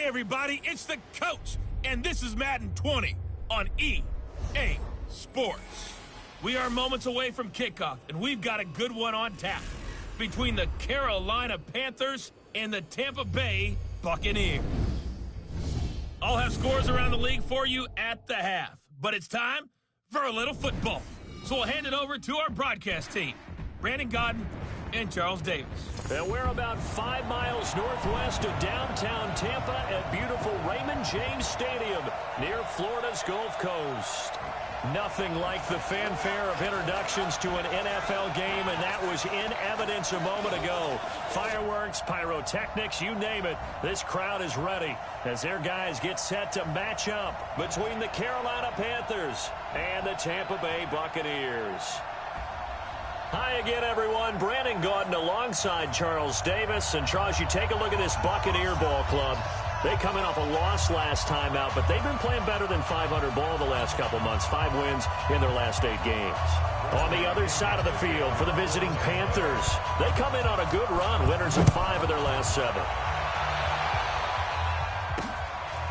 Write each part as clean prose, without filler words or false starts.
everybody, it's the coach, and this is Madden 20 on EA Sports. We are moments away from kickoff, and we've got a good one on tap between the Carolina Panthers and the Tampa Bay Buccaneers. I'll have scores around the league for you at the half, but it's time for a little football. So we'll hand it over to our broadcast team, Brandon Godden and Charles Davis. And we're about 5 miles northwest of downtown Tampa at beautiful Raymond James Stadium near Florida's Gulf Coast. Nothing like the fanfare of introductions to an NFL game, and that was in evidence a moment ago. Fireworks, pyrotechnics, you name it. This crowd is ready as their guys get set to match up between the Carolina Panthers and the Tampa Bay Buccaneers. Hi again, everyone. Brandon Gaudin alongside Charles Davis. And, Charles, you take a look at this Buccaneer ball club. They come in off a loss last time out, but they've been playing better than 500 ball the last couple months. 5 wins in their last 8 games. On the other side of the field for the visiting Panthers, they come in on a good run, winners of 5 of their last 7.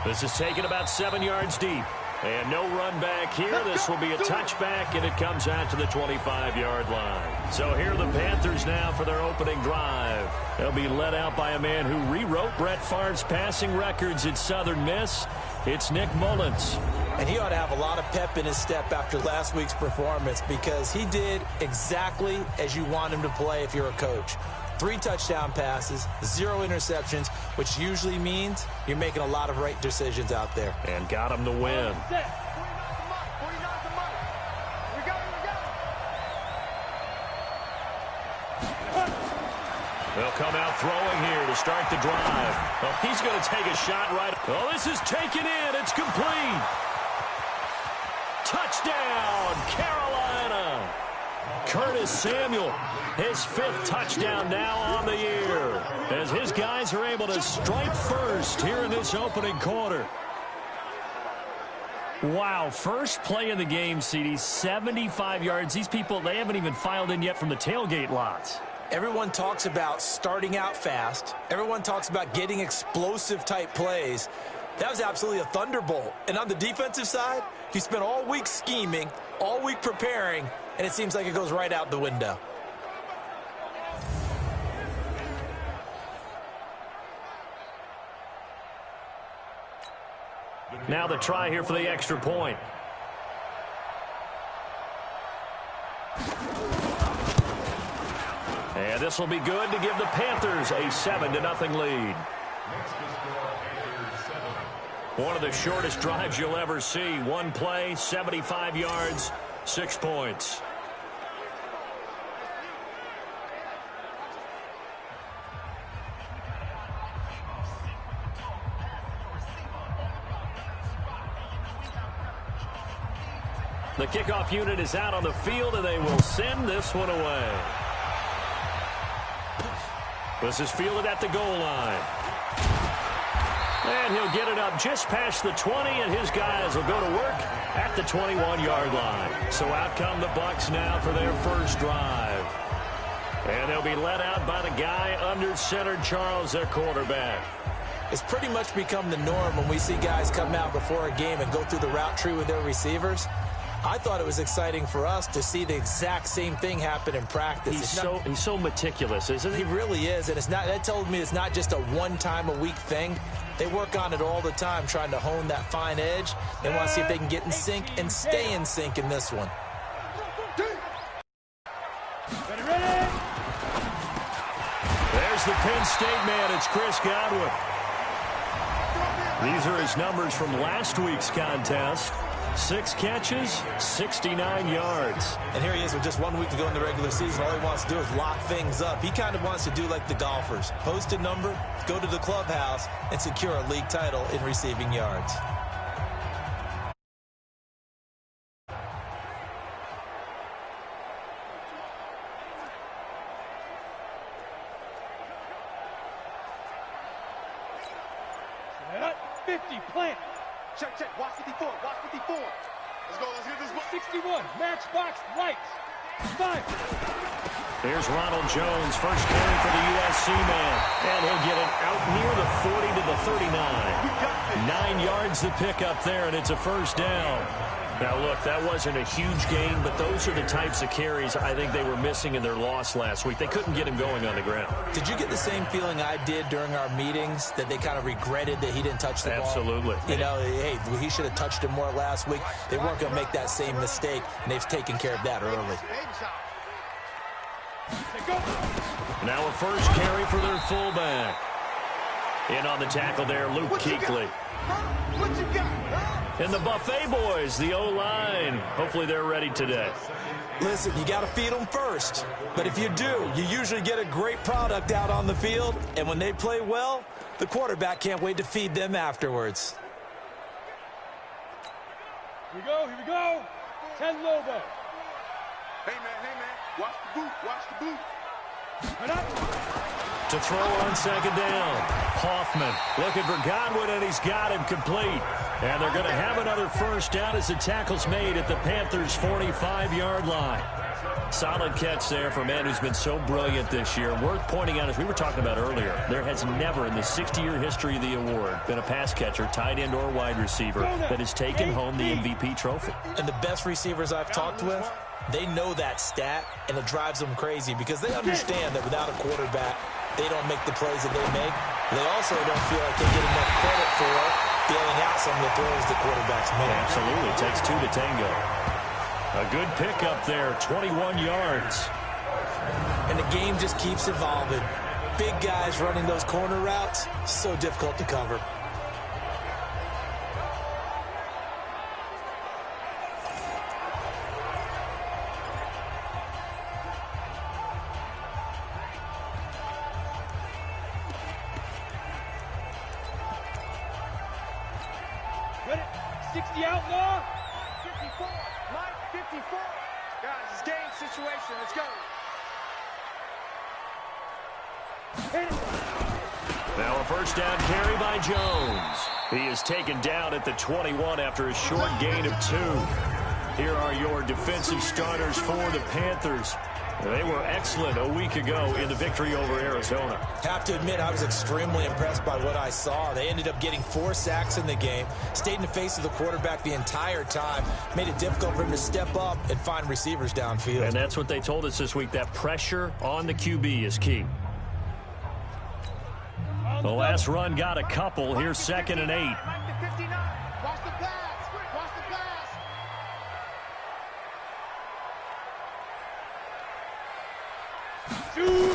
This is taken about 7 yards deep. And no run back here. This will be a touchback, and it comes out to the 25-yard line. So here are the Panthers now for their opening drive. They'll be led out by a man who rewrote Brett Favre's passing records at Southern Miss. It's Nick Mullins. And he ought to have a lot of pep in his step after last week's performance, because he did exactly as you want him to play if you're a coach. 3 touchdown passes, 0 interceptions, which usually means you're making a lot of right decisions out there. And got him the win. They'll come out throwing here to start the drive. Oh, he's going to take a shot right. Oh, this is taken in. It's complete. Touchdown, Carolina. Curtis Samuel, his 5th touchdown now on the year, as his guys are able to strike first here in this opening quarter. Wow, first play of the game, CD, 75 yards. These people, they haven't even filed in yet from the tailgate lots. Everyone talks about starting out fast. Everyone talks about getting explosive-type plays. That was absolutely a thunderbolt. And on the defensive side, he spent all week scheming, all week preparing, and it seems like it goes right out the window. Now the try here for the extra point. And this will be good to give the Panthers a 7-0 lead. One of the shortest drives you'll ever see. 1 play, 75 yards, 6 points. The kickoff unit is out on the field, and they will send this one away. This is fielded at the goal line. And he'll get it up just past the 20, and his guys will go to work at the 21-yard line. So out come the Bucs now for their first drive. And they'll be led out by the guy under center, Charles, their quarterback. It's pretty much become the norm when we see guys come out before a game and go through the route tree with their receivers. I thought it was exciting for us to see the exact same thing happen in practice. He's so meticulous, isn't he? He really is, and it's not. That told me it's not just a one-time-a-week thing. They work on it all the time, trying to hone that fine edge. They want to see if they can get in sync and stay in sync in this one. There's the Penn State man. It's Chris Godwin. These are his numbers from last week's contest. 6 catches, 69 yards. And here he is with just 1 week to go in the regular season. All he wants to do is lock things up. He kind of wants to do like the golfers. Post a number, go to the clubhouse, and secure a league title in receiving yards. Plant. Check. Watch 54. Watch 54. Let's go. Let's get this. 61. Matchbox lights. 5. Here's Ronald Jones, first carry for the USC man. And he'll get it out near the 40 to the 39. 9 yards to pick up there, and it's a first down. Now, look, that wasn't a huge gain, but those are the types of carries I think they were missing in their loss last week. They couldn't get him going on the ground. Did you get the same feeling I did during our meetings, that they kind of regretted that he didn't touch the ball? Absolutely. You know, hey, he should have touched it more last week. They weren't going to make that same mistake, and they've taken care of that early. Now a first carry for their fullback. In on the tackle there, Luke Kuechly. What you got? And the Buffet boys, the O-line. Hopefully they're ready today. Listen, you got to feed them first. But if you do, you usually get a great product out on the field. And when they play well, the quarterback can't wait to feed them afterwards. Here we go. 10 Lobo. Hey, man. Watch the boot. Watch the boot. To throw on second down. Hoffman looking for Godwin, and he's got him complete. And they're going to have another first down as the tackle's made at the Panthers' 45-yard line. Solid catch there for a man who's been so brilliant this year. Worth pointing out, as we were talking about earlier, there has never in the 60-year history of the award been a pass catcher, tight end or wide receiver, that has taken home the MVP trophy. And the best receivers I've talked with, they know that stat, and it drives them crazy because they understand that without a quarterback, they don't make the plays that they make. They also don't feel like they get enough credit for bailing out some of the throws the quarterbacks make. Absolutely. It takes 2 to tango. A good pickup there, 21 yards. And the game just keeps evolving. Big guys running those corner routes, so difficult to cover. Ready? 60 outlaw. 54. Mike, 54. Guys, it's game situation. Let's go. Now a first down carry by Jones. He is taken down at the 21 after a short gain of 2. Here are your defensive starters for the Panthers. They were excellent a week ago in the victory over Arizona. Have to admit, I was extremely impressed by what I saw. They ended up getting 4 sacks in the game, stayed in the face of the quarterback the entire time, made it difficult for him to step up and find receivers downfield. And that's what they told us this week, that pressure on the QB is key. The last run got a couple. Here's 2nd and 8. Mike to 59. Watch the pass. Watch the pass.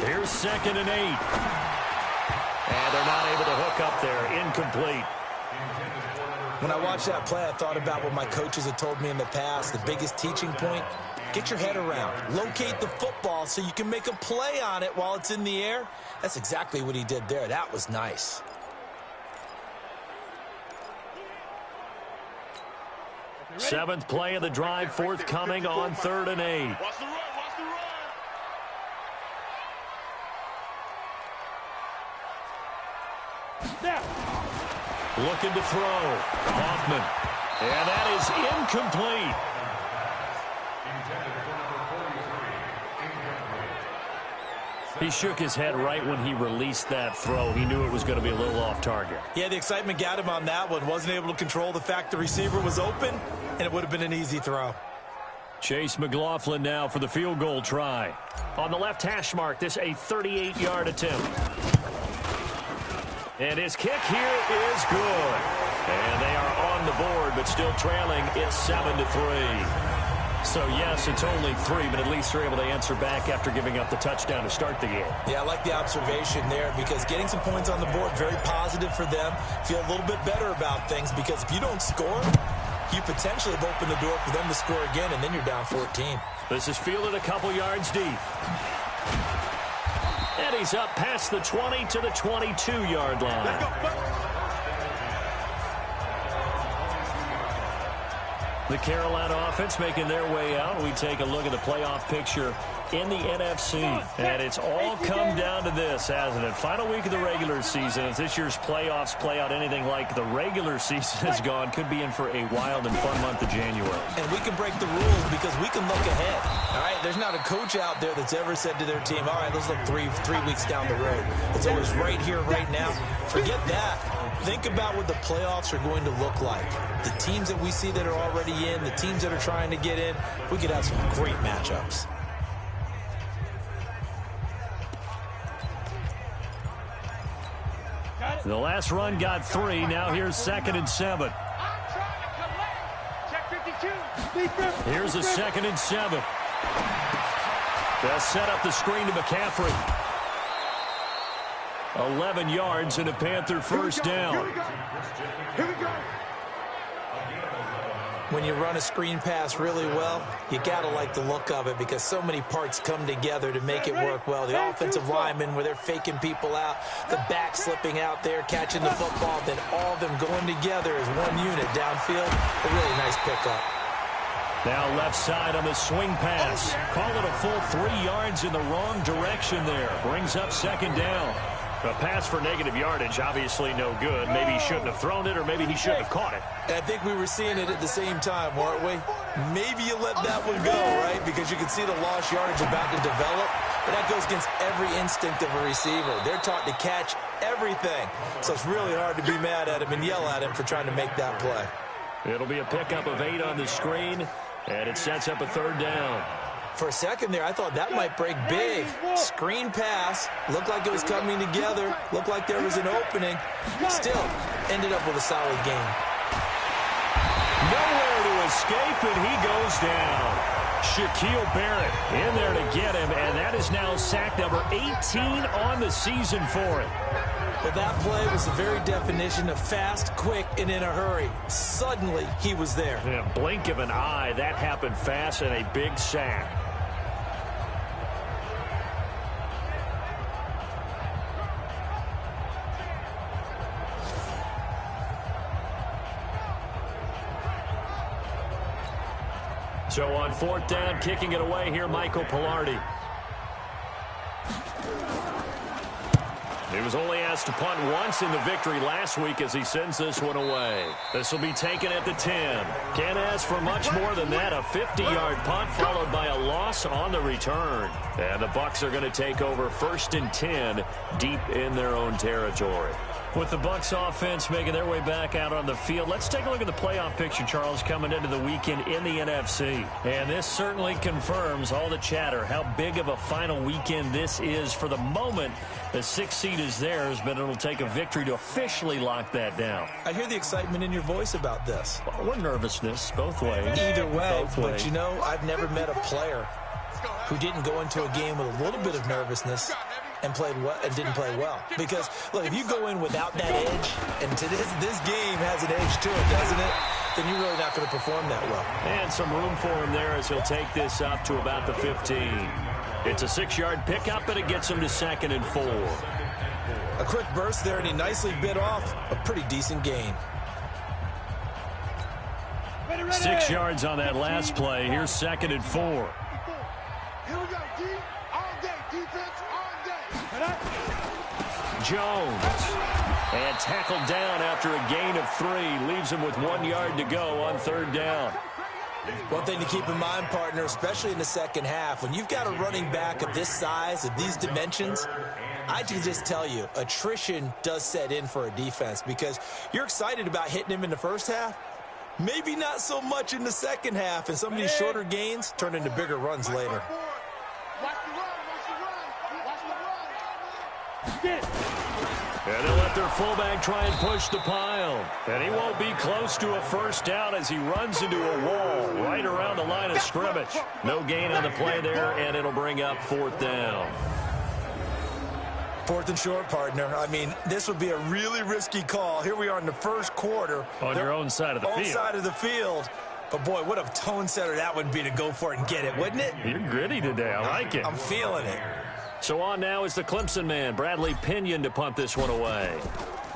Here's 2nd and 8. And they're not able to hook up there. Incomplete. When I watched that play, I thought about what my coaches had told me in the past. The biggest teaching point, get your head around. Locate the football so you can make a play on it while it's in the air. That's exactly what he did there. That was nice. Seventh play of the drive, forthcoming on 3rd and 8. Watch the run. Watch the run. Looking to throw. Hoffman. And that is incomplete. He shook his head right when he released that throw. He knew it was going to be a little off target. Yeah, the excitement got him on that one. Wasn't able to control the fact the receiver was open, and it would have been an easy throw. Chase McLaughlin now for the field goal try. On the left hash mark, this a 38-yard attempt. And his kick here is good. And they are on the board, but still trailing. It's 7-3. So, yes, it's only 3, but at least they're able to answer back after giving up the touchdown to start the game. Yeah, I like the observation there because getting some points on the board, very positive for them. Feel a little bit better about things because if you don't score, you potentially have opened the door for them to score again, and then you're down 14. This is fielded a couple yards deep. And he's up past the 20 to the 22-yard line. Let's go. The Carolina offense making their way out. We take a look at the playoff picture in the NFC. And it's all come down to this, hasn't it? Final week of the regular season. As this year's playoffs play out anything like the regular season has gone, could be in for a wild and fun month of January. And we can break the rules because we can look ahead. All right, there's not a coach out there that's ever said to their team, all right, let's look three weeks down the road. It's always right here, right now. Forget that. Think about what the playoffs are going to look like. The teams that we see that are already in, the teams that are trying to get in, we could have some great matchups. The last run got 3. Now here's 2nd and 7. Here's a 2nd and 7. They'll set up the screen to McCaffrey. 11 yards and a Panther first down. Here we go. When you run a screen pass really well, you got to like the look of it because so many parts come together to make it work well. The offensive linemen, where they're faking people out, the back slipping out there, catching the football, then all of them going together as one unit downfield. A really nice pickup. Now left side on the swing pass. Call it a full 3 yards in the wrong direction there. Brings up 2nd down. A pass for negative yardage, obviously no good. Maybe he shouldn't have thrown it, or maybe he shouldn't have caught it. And I think we were seeing it at the same time, weren't we? Maybe you let that one go, right? Because you can see the lost yardage about to develop. But that goes against every instinct of a receiver. They're taught to catch everything. So it's really hard to be mad at him and yell at him for trying to make that play. It'll be a pickup of 8 on the screen, and it sets up a 3rd down. For a second there, I thought that might break big. Screen pass. Looked like it was coming together. Looked like there was an opening. Still, ended up with a solid game. Nowhere to escape, and he goes down. Shaquille Barrett in there to get him, and that is now sack number 18 on the season for him. Well, that play was the very definition of fast, quick, and in a hurry. Suddenly, he was there. In a blink of an eye, that happened fast and a big sack. So on 4th down, kicking it away here, Michael Pilardi. He was only asked to punt once in the victory last week as he sends this one away. This will be taken at the 10. Can't ask for much more than that. A 50-yard punt followed by a loss on the return. And the Bucs are going to take over 1st and 10 deep in their own territory. With the Bucs offense making their way back out on the field, let's take a look at the playoff picture, Charles, coming into the weekend in the NFC. And this certainly confirms all the chatter, how big of a final weekend this is. For the moment, the 6th seed is theirs, but it'll take a victory to officially lock that down. I hear the excitement in your voice about this. Or nervousness, both ways. Either way, both ways. But you know, I've never met a player who didn't go into a game with a little bit of nervousness and played well and didn't play well. Because look, if you go in without that edge, and to this game has an edge to it, doesn't it? Then you're really not going to perform that well. And some room for him there as he'll take this up to about the 15. It's a 6-yard pickup, and it gets him to 2nd and 4. A quick burst there, and he nicely bit off a pretty decent gain. 6 yards on that last play. Here's 2nd and 4. Here we go, D. All day. Defense all day. Jones. And tackled down after a gain of 3. Leaves him with 1 yard to go on 3rd down. One thing to keep in mind, partner, especially in the second half, when you've got a running back of this size, of these dimensions, I can just tell you, attrition does set in for a defense because you're excited about hitting him in the first half. Maybe not so much in the second half, and some of these shorter gains turn into bigger runs later. Watch the run. Watch the run. Watch the run. And they'll let their fullback try and push the pile. And he won't be close to a first down as he runs into a wall right around the line of scrimmage. No gain on the play there, and it'll bring up 4th down. 4th and short, partner. I mean, this would be a really risky call. Here we are in the first quarter. On your own side of the field. Own side of the field. But, boy, what a tone setter that would be to go for it and get it, wouldn't it? You're gritty today. I like it. I'm feeling it. So on now is the Clemson man, Bradley Pinion, to punt this one away.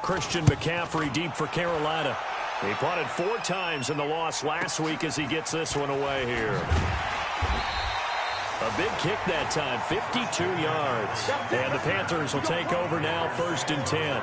Christian McCaffrey deep for Carolina. He punted 4 times in the loss last week as he gets this one away here. A big kick that time, 52 yards. And the Panthers will take over now, 1st and 10.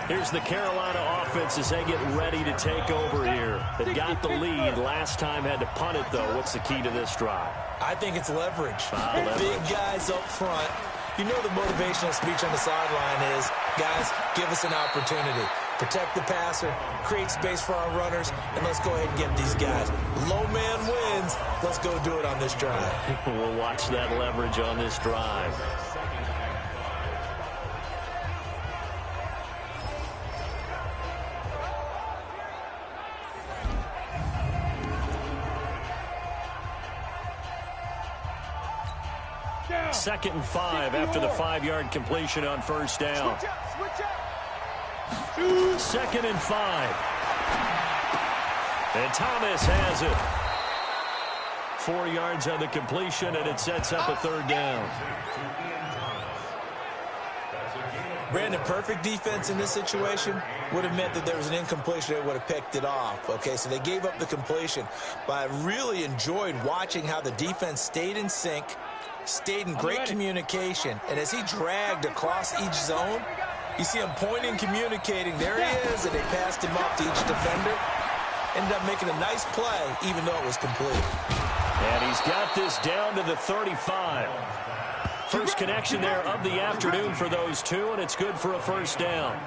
Here's the Carolina offense as they get ready to take over here. They got the lead. Last time had to punt it, though. What's the key to this drive? I think it's leverage. Leverage. Big guys up front. You know the motivational speech on the sideline is, guys, give us an opportunity. Protect the passer, create space for our runners, and let's go ahead and get these guys. Low man wins. Let's go do it on this drive. We'll watch that leverage on this drive. Second and 5 after the 5-yard completion on 1st down. Second and 5. And Thomas has it. 4 yards on the completion, and it sets up a 3rd down. Brandon, perfect defense in this situation would have meant that there was an incompletion that would have picked it off. Okay, so they gave up the completion. But I really enjoyed watching how the defense stayed in sync, stayed in great communication, and as he dragged across each zone, you see him pointing, communicating. There he is, and they passed him off to each defender. Ended up making a nice play, even though it was complete. And he's got this down to the 35. First connection there of the afternoon for those two, and it's good for a 1st down.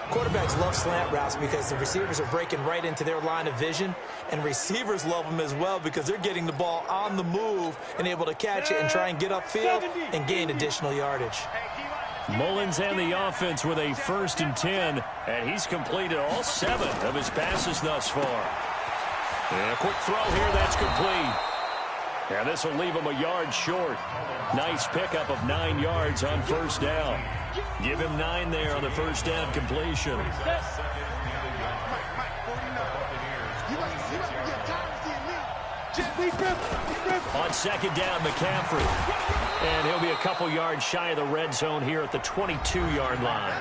Quarterbacks love slant routes because the receivers are breaking right into their line of vision, and receivers love them as well because they're getting the ball on the move and able to catch it and try and get upfield and gain additional yardage. Mullins and the offense with a 1st and 10, and he's completed all 7 of his passes thus far. And a quick throw here, that's complete. And this will leave him a yard short. Nice pickup of 9 yards on 1st down. Give him 9 there on the 1st down completion. On 2nd down, McCaffrey. And he'll be a couple yards shy of the red zone here at the 22-yard line.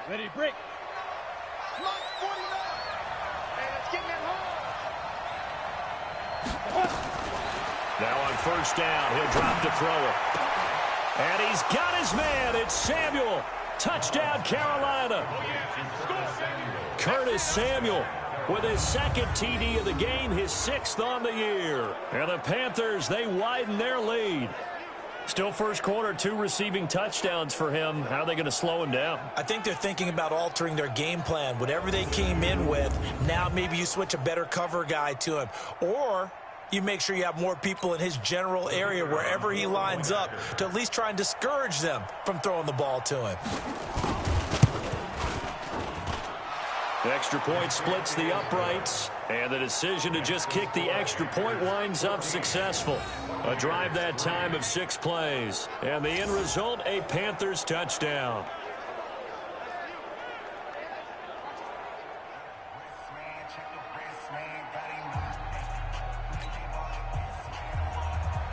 Ready, break. Now on 1st down, he'll drop to throw it. And he's got his man. It's Samuel. Touchdown, Carolina. Curtis Samuel with his 2nd TD of the game, his 6th on the year. And the Panthers, they widen their lead. Still first quarter, 2 receiving touchdowns for him. How are they going to slow him down? I think they're thinking about altering their game plan. Whatever they came in with, now maybe you switch a better cover guy to him. Or you make sure you have more people in his general area wherever he lines up to at least try and discourage them from throwing the ball to him. The extra point splits the uprights, and the decision to just kick the extra point winds up successful. A drive that time of 6 plays, and the end result, a Panthers touchdown.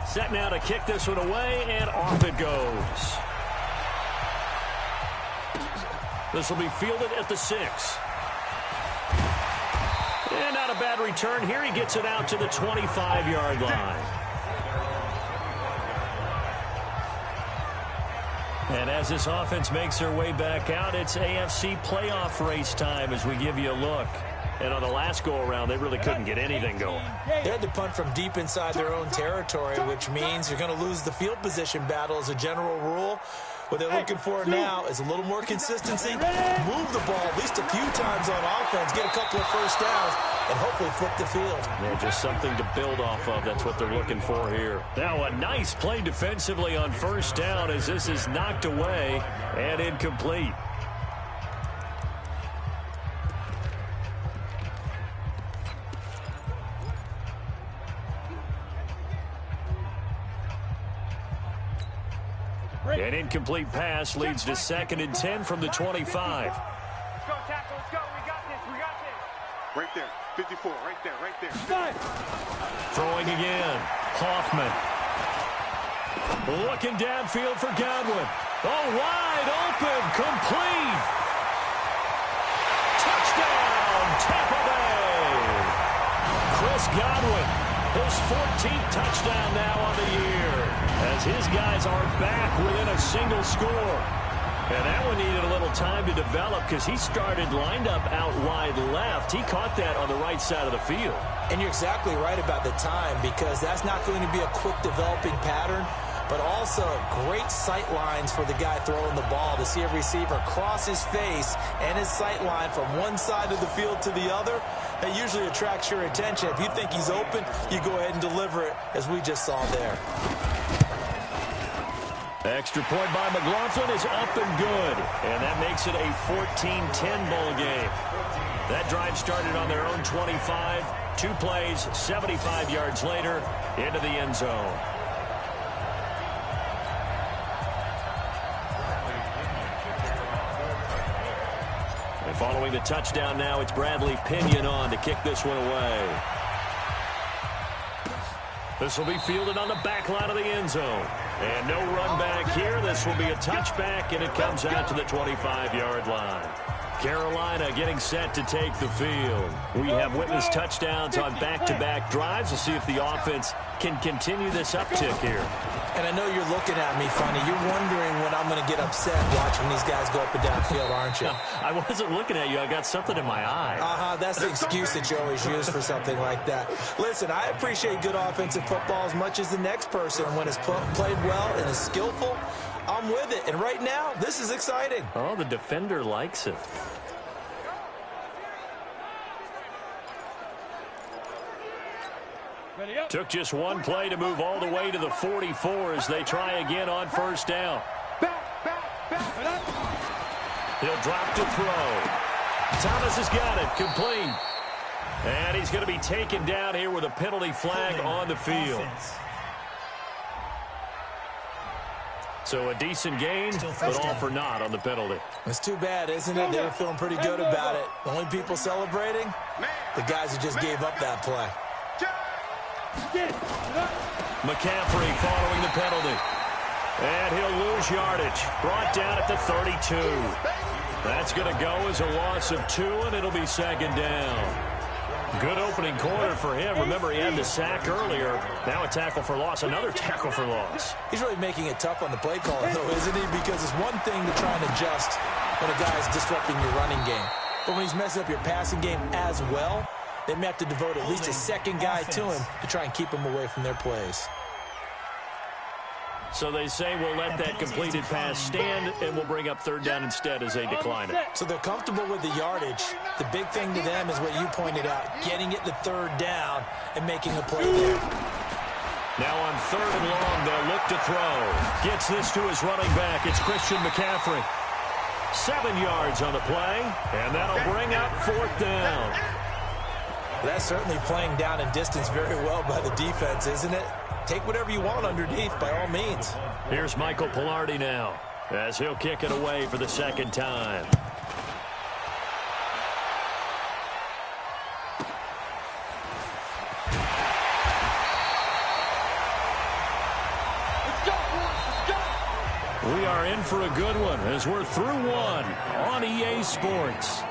Set now to kick this one away, and off it goes. This will be fielded at the 6. And not a bad return here. He gets it out to the 25-yard line. And as this offense makes their way back out, it's AFC playoff race time as we give you a look. And on the last go-around, they really couldn't get anything going. They had to punt from deep inside their own territory, which means you're going to lose the field position battle as a general rule. What they're looking for now is a little more consistency, move the ball at least a few times on offense, get a couple of 1st downs, and hopefully flip the field. Yeah, just something to build off of. That's what they're looking for here. Now a nice play defensively on 1st down as this is knocked away and incomplete. An incomplete pass leads to 2nd and 10 from the 25. Let's go, tackle. Let's go. We got this. We got this. Right there. 54. Right there. Right there. Throwing again. Hoffman. Looking downfield for Godwin. Oh, wide open. Complete. Touchdown, Tampa Bay. Chris Godwin, his 14th touchdown now on the year, as his guys are back within a single score. And that one needed a little time to develop because he started lined up out wide left. He caught that on the right side of the field. And you're exactly right about the time, because that's not going to be a quick developing pattern, but also great sight lines for the guy throwing the ball to see a receiver cross his face and his sight line from one side of the field to the other. That usually attracts your attention. If you think he's open, you go ahead and deliver it, as we just saw there. Extra point by McLaughlin is up and good, and that makes it a 14-10 ball game. That drive started on their own 25. 2 plays, 75 yards later, into the end zone. And following the touchdown now, it's Bradley Pinion on to kick this one away. This will be fielded on the back line of the end zone. And no run back here. This will be a touchback, and it comes out to the 25-yard line. Carolina getting set to take the field. We have witnessed touchdowns on back-to-back drives. We'll see if the offense can continue this uptick here. And I know you're looking at me funny. You're wondering when I'm going to get upset watching these guys go up and down field, aren't you? I wasn't looking at you. I got something in my eye. That's the excuse that you always use for something like that. Listen, I appreciate good offensive football as much as the next person. When it's played well and is skillful, I'm with it. And right now, this is exciting. Oh, the defender likes it. Took just one play to move all the way to the 44 as they try again on first down. He'll drop to throw. Thomas has got it. Complete. And he's going to be taken down here with a penalty flag on the field. So a decent gain, but all for naught on the penalty. It's too bad, isn't it? They were feeling pretty good about it. The only people celebrating, the guys who just gave up that play. McCaffrey following the penalty. And he'll lose yardage. Brought down at the 32. That's going to go as a loss of 2, and it'll be second down. Good opening quarter for him. Remember, he had the sack earlier. Now a tackle for loss. Another tackle for loss. He's really making it tough on the play caller, though, isn't he? Because it's one thing to try and adjust when a guy's disrupting your running game. But when he's messing up your passing game as well, they may have to devote at least a second guy to him to try and keep him away from their plays. So they say we'll let that completed pass stand, and we'll bring up third down instead as they decline it. So they're comfortable with the yardage. The big thing to them is what you pointed out, getting it to third down and making a play there. Now on 3rd and long, they'll look to throw. Gets this to his running back. It's Christian McCaffrey. 7 yards on the play, and that'll bring up 4th down. That's certainly playing down in distance very well by the defense, isn't it? Take whatever you want underneath, by all means. Here's Michael Pilardi now, as he'll kick it away for the second time. We are in for a good one as we're through one on EA Sports.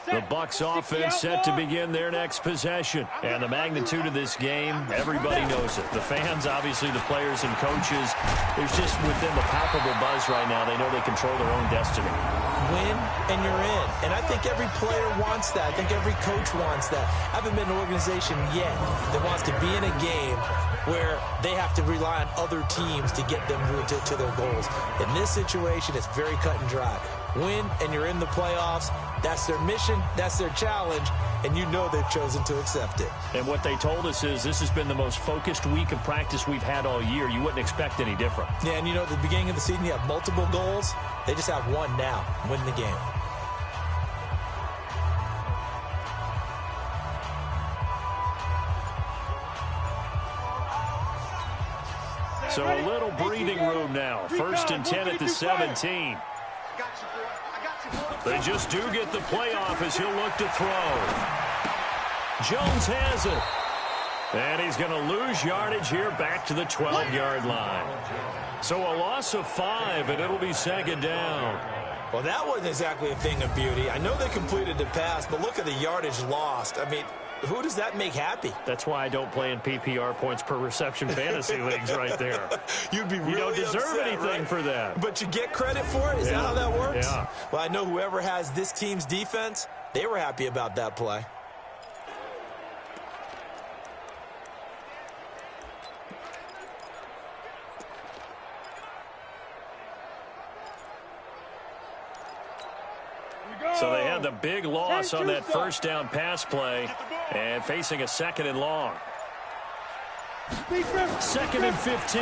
The Bucs offense set to begin their next possession. And the magnitude of this game, everybody knows it. The fans, obviously the players and coaches. There's just within the palpable buzz right now. They know they control their own destiny. Win and you're in. And I think every player wants that. I think every coach wants that. I haven't been in an organization yet that wants to be in a game where they have to rely on other teams to get them to their goals. In this situation, it's very cut and dry. win, and you're in the playoffs. That's their mission. That's their challenge. And you know they've chosen to accept it. And what they told us is this has been the most focused week of practice we've had all year. You wouldn't expect any different. Yeah, and you know, at the beginning of the season, you have multiple goals. They just have one now, win the game. So a little breathing room now. 1st and 10 at the 17. They just do get the playoff as he'll look to throw. Jones has it. And he's going to lose yardage here back to the 12-yard line. So a loss of 5, and it'll be 2nd down. Well, that wasn't exactly a thing of beauty. I know they completed the pass, but look at the yardage lost. I mean, who does that make happy? That's why I don't play in PPR points per reception fantasy leagues right there. You'd be really You don't deserve upset, anything right? for that. But you get credit for it? Is that how that works? Yeah. Well, I know whoever has this team's defense, they were happy about that play. So they had the big loss on that 1st down pass play and facing a 2nd and long. 2nd and 15.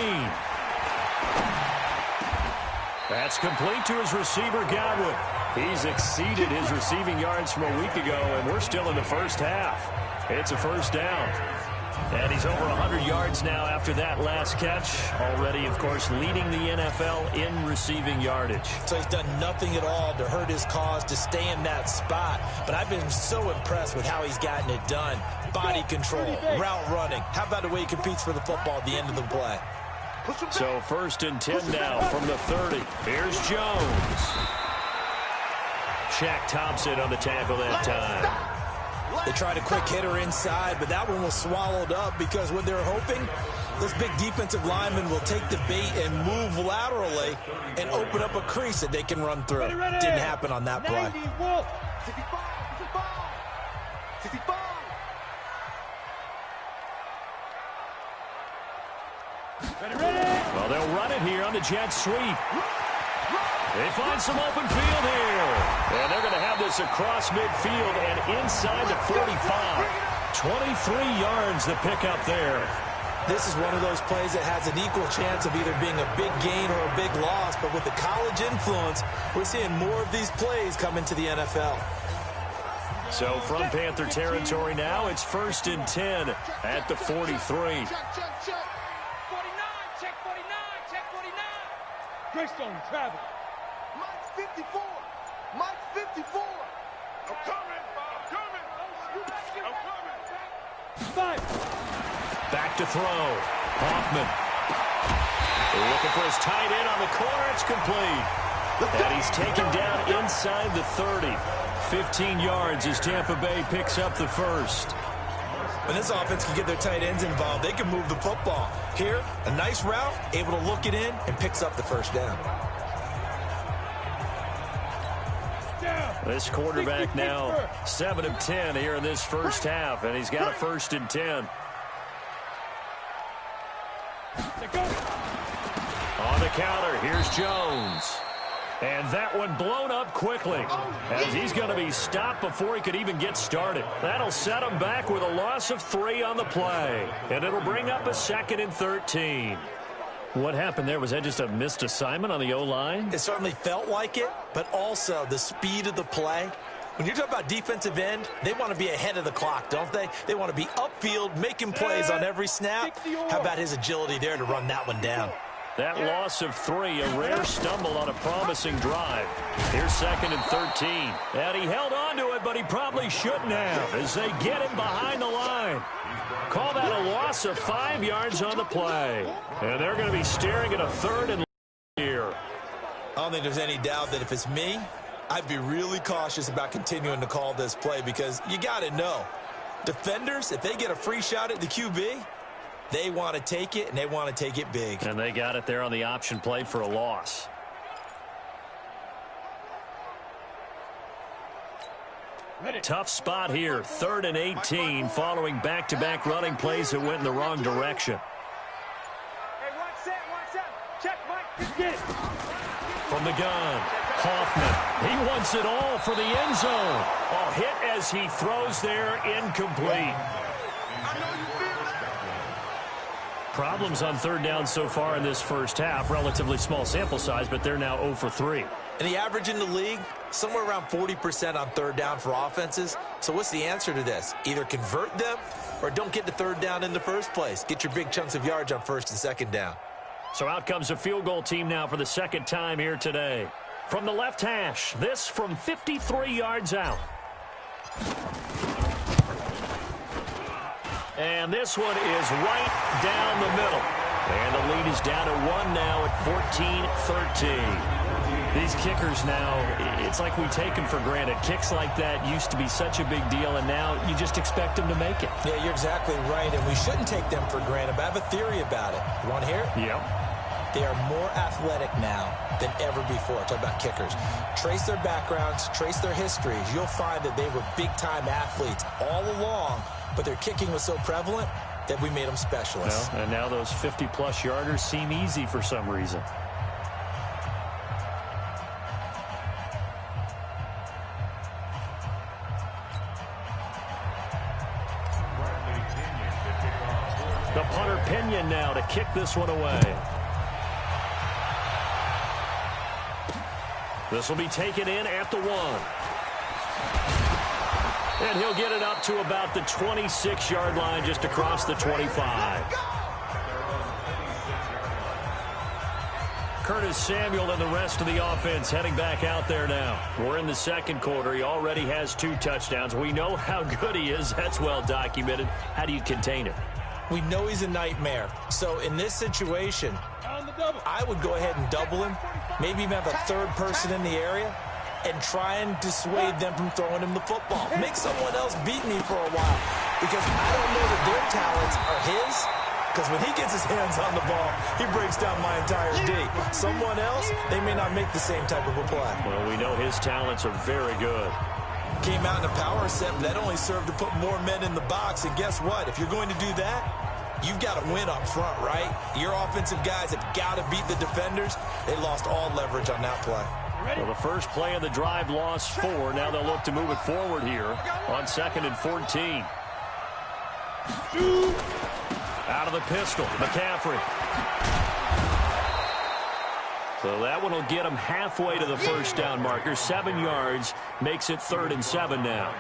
That's complete to his receiver, Godwin. He's exceeded his receiving yards from a week ago, and we're still in the 1st half. It's a 1st down. And he's over 100 yards now after that last catch. Already, of course, leading the NFL in receiving yardage. So he's done nothing at all to hurt his cause, to stay in that spot. But I've been so impressed with how he's gotten it done. Body control, route running. How about the way he competes for the football at the end of the play? So 1st and 10 now from the 30. Here's Jones. Shaq Thompson on the tackle that time. They tried a quick hitter inside, but that one was swallowed up because what they're hoping, this big defensive lineman will take the bait and move laterally and open up a crease that they can run through. Didn't happen on that play. Well, they'll run it here on the jet sweep. They find some open field here. And they're going to have this across midfield and inside the 45. 23 yards to pick up there. This is one of those plays that has an equal chance of either being a big gain or a big loss. But with the college influence, we're seeing more of these plays come into the NFL. So from Panther territory now, it's 1st and 10 at the 43. Check 49, check 49, check 49. Greystone travel. Mike's 54. Mike's 54. I'm coming. I'm coming. 5. Back to throw. Hoffman. Looking for his tight end on the corner. It's complete. And he's taken down inside the 30. 15 yards as Tampa Bay picks up the 1st. When this offense can get their tight ends involved, they can move the football. Here, a nice route, able to look it in, and picks up the 1st down. This quarterback now 7 of 10 here in this 1st half, and he's got a 1st and 10. On the counter, here's Jones. And that one blown up quickly as he's going to be stopped before he could even get started. That'll set him back with a loss of 3 on the play. And it'll bring up a 2nd and 13. What happened there? Was that just a missed assignment on the O-line? It certainly felt like it, but also the speed of the play. When you're talking about defensive end, they want to be ahead of the clock, don't they? They want to be upfield, making plays on every snap. How about his agility there to run that one down? That loss of 3, a rare stumble on a promising drive. Here's 2nd and 13. And he held on to it, but he probably shouldn't have as they get him behind the line. Call that a loss of 5 yards on the play. And they're going to be staring at a 3rd and here. I don't think there's any doubt that if it's me, I'd be really cautious about continuing to call this play because you got to know, defenders, if they get a free shot at the QB, they want to take it, and they want to take it big. And they got it there on the option play for a loss. Tough spot here, 3rd and 18, following back-to-back running plays that went in the wrong direction. Hey, one set. Check, Mike. From the gun, Hoffman. He wants it all for the end zone. Oh, hit as he throws there, incomplete. Problems on third down so far in this first half. Relatively small sample size, but they're now 0 for 3. And the average in the league, somewhere around 40% on third down for offenses. So what's the answer to this? Either convert them or don't get the third down in the first place. Get your big chunks of yards on first and second down. So out comes a field goal team now for the second time here today. From the left hash, this from 53 yards out. And this one is right down the middle. And the lead is down to 1 now at 14-13. These kickers now, it's like we take them for granted. Kicks like that used to be such a big deal, and now you just expect them to make it. Yeah, you're exactly right, and we shouldn't take them for granted, but I have a theory about it. You want to hear it? Yeah. They are more athletic now than ever before. Talk about kickers. Trace their backgrounds, trace their histories. You'll find that they were big-time athletes all along, but their kicking was so prevalent that we made them specialists. Well, and now those 50-plus yarders seem easy for some reason. The punter Pinion now to kick this one away. This will be taken in at the 1. And he'll get it up to about the 26-yard line, just across the 25. Curtis Samuel and the rest of the offense heading back out there now. We're in the second quarter. He already has 2 touchdowns. We know how good he is. That's well documented. How do you contain it? We know he's a nightmare. So in this situation, I would go ahead and double him, maybe even have a third person in the area, and try and dissuade them from throwing him the football. Make someone else beat me for a while, because I don't know that their talents are his, because when he gets his hands on the ball, he breaks down my entire D. Someone else, they may not make the same type of a play. Well, we know his talents are very good. Came out in a power set, but that only served to put more men in the box. And guess what? If you're going to do that, you've got to win up front, right? Your offensive guys have got to beat the defenders. They lost all leverage on that play. Well, the first play of the drive lost 4. Now they'll look to move it forward here on 2nd and 14. Out of the pistol, McCaffrey. So that one will get him halfway to the first down marker. 7 yards makes it 3rd and 7 now.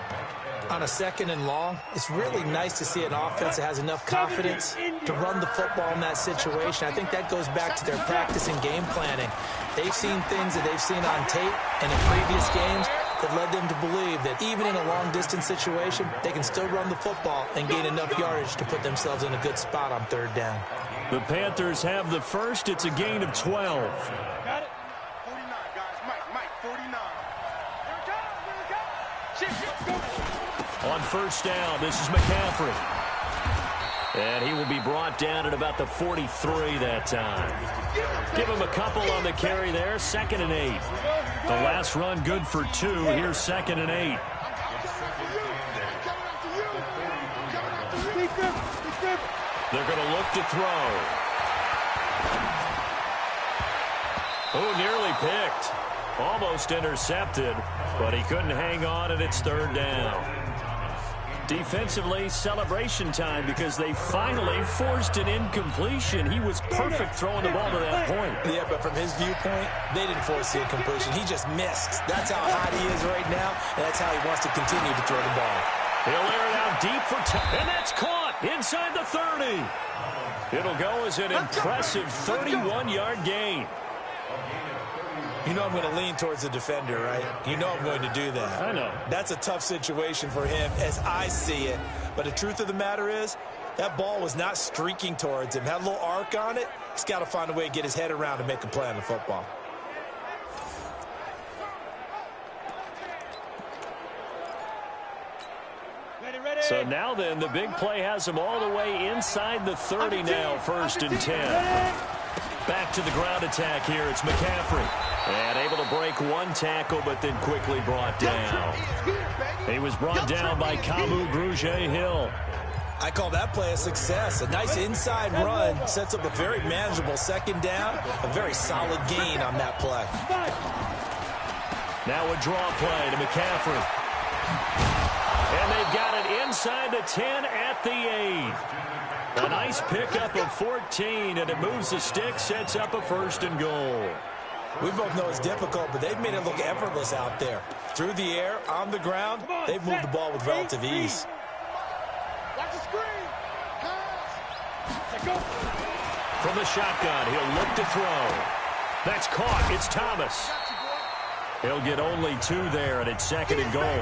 On a 2nd and long, it's really nice to see an offense that has enough confidence to run the football in that situation. I think that goes back to their practice and game planning. They've seen things that they've seen on tape and in previous games that led them to believe that even in a long-distance situation, they can still run the football and gain enough yardage to put themselves in a good spot on 3rd down. The Panthers have the first. It's a gain of 12. Got it? 49, guys. Mike, 49. Go. On first down, this is McCaffrey. And he will be brought down at about the 43 that time. Give him a couple on the carry there. 2nd and 8. The last run good for 2. Here's 2nd and 8. They're going to look to throw. Oh, nearly picked. Almost intercepted, but he couldn't hang on, and it's 3rd down. Defensively, celebration time because they finally forced an incompletion. He was perfect throwing the ball to that point. Yeah, but from his viewpoint, they didn't force the incompletion. He just missed. That's how hot he is right now, and that's how he wants to continue to throw the ball. He'll air it out deep for and that's caught inside the 30. It'll go as an impressive 31-yard gain. You know I'm going to lean towards the defender, right? You know I'm going to do that. I know. That's a tough situation for him as I see it. But the truth of the matter is, that ball was not streaking towards him. Had a little arc on it. He's got to find a way to get his head around and make a play on the football. So now then, the big play has him all the way inside the 30 now, 1st and 10. Back to the ground attack here. It's McCaffrey. And able to break 1 tackle, but then quickly brought down. He was brought down by Kamu Grugier-Hill. I call that play a success. A nice inside run sets up a very manageable 2nd down. A very solid gain on that play. Now a draw play to McCaffrey. And they've got it inside the 10 at the 8. A nice pickup of 14, and it moves the stick, sets up a 1st and goal. We both know it's difficult, but they've made it look effortless out there. Through the air, on the ground, they've moved the ball with relative ease. Watch the screen. Pass. Go. From the shotgun, he'll look to throw. That's caught. It's Thomas. He'll get only 2 there, and it's 2nd and goal.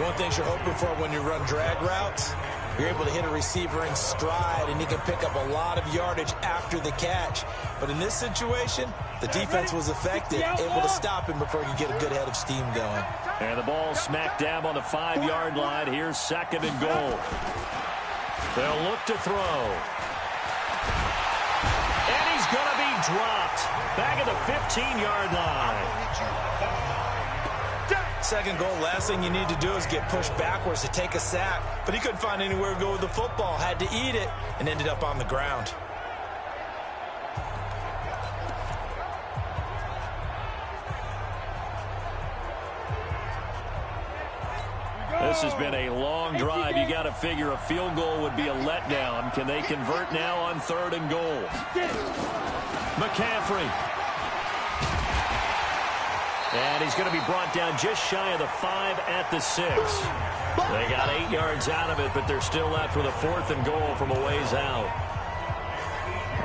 One thing you're hoping for when you run drag routes, you're able to hit a receiver in stride, and he can pick up a lot of yardage after the catch. But in this situation, the defense was effective, able to stop him before he could get a good head of steam going. And the ball smack dab on the 5-yard line. Here's 2nd and goal. They'll look to throw. And he's going to be dropped. Back at the 15-yard line. 2nd goal, last thing you need to do is get pushed backwards to take a sack. But he couldn't find anywhere to go with the football, had to eat it, and ended up on the ground. This has been a long drive. You got to figure a field goal would be a letdown. Can they convert now on 3rd and goal? McCaffrey. And he's going to be brought down just shy of the 5 at the 6. They got 8 yards out of it, but they're still left with a 4th and goal from a ways out.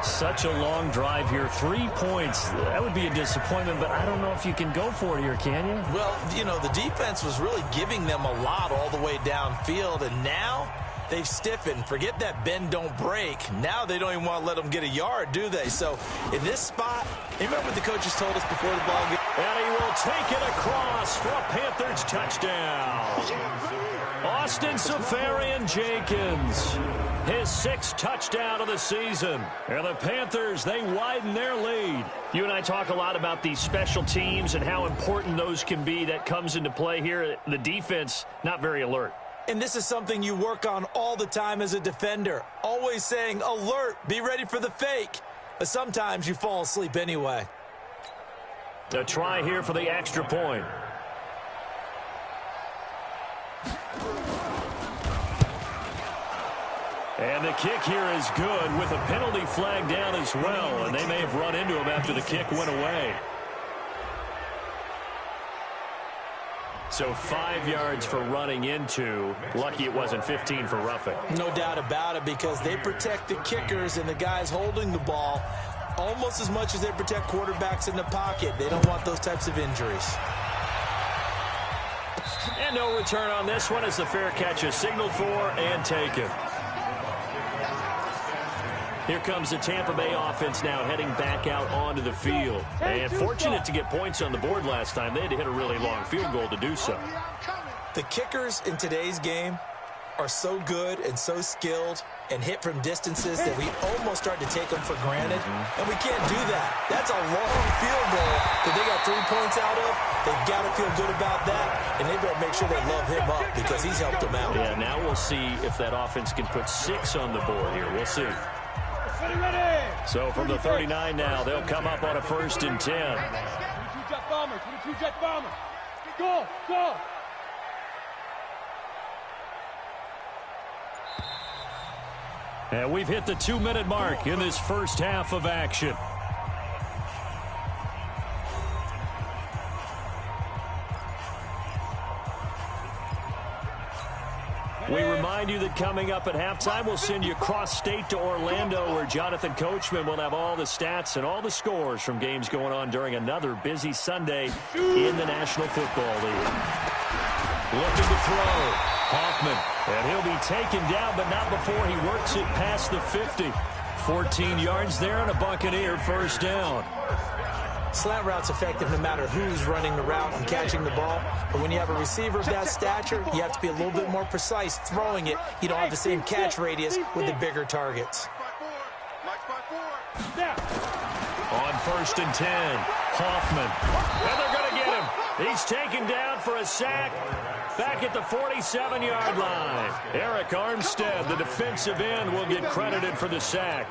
Such a long drive here. 3 points. That would be a disappointment, but I don't know if you can go for it here, can you? Well, you know, the defense was really giving them a lot all the way downfield, and now they've stiffened. Forget that bend, don't break. Now they don't even want to let them get a yard, do they? So in this spot, you remember what the coaches told us before the ball game? And he will take it across for a Panthers touchdown. Austin Seferian-Jenkins, his 6th touchdown of the season. And the Panthers, they widen their lead. You and I talk a lot about these special teams and how important those can be. That comes into play here. The defense, not very alert. And this is something you work on all the time as a defender. Always saying, alert, be ready for the fake. But sometimes you fall asleep anyway. A try here for the extra point. And the kick here is good with a penalty flag down as well. And they may have run into him after the kick went away. So 5 yards for running into. Lucky it wasn't 15 for roughing. No doubt about it, because they protect the kickers and the guys holding the ball almost as much as they protect quarterbacks in the pocket. They don't want those types of injuries. And no return on this one as the fair catch is signaled for and taken. Here comes the Tampa Bay offense now heading back out onto the field. And fortunate to get points on the board last time. They had to hit a really long field goal to do so. The kickers in today's game are so good and so skilled and hit from distances that we almost start to take them for granted. And we can't do that. That's a long field goal that they got 3 points out of. They've got to feel good about that, and they better make sure they love him up because he's helped them out. Yeah, now we'll see if that offense can put 6 on the board here. We'll see. So from the 39 now, they'll come up on a 1st and 10. 22-jet bomber, 22-jet bomber. Go, go. And we've hit the 2-minute mark in this first half of action. We remind you that coming up at halftime, we'll send you cross-state to Orlando, where Jonathan Coachman will have all the stats and all the scores from games going on during another busy Sunday in the National Football League. Looking to throw. Hoffman, and he'll be taken down, but not before he works it past the 50. 14 yards there and a Buccaneer 1st down. Slant route's effective no matter who's running the route and catching the ball. But when you have a receiver of that stature, you have to be a little bit more precise throwing it. You don't have the same catch radius with the bigger targets. On 1st and 10, Hoffman. And they're going to get him. He's taken down for a sack. Back at the 47-yard line. Eric Armstead, the defensive end, will get credited for the sack.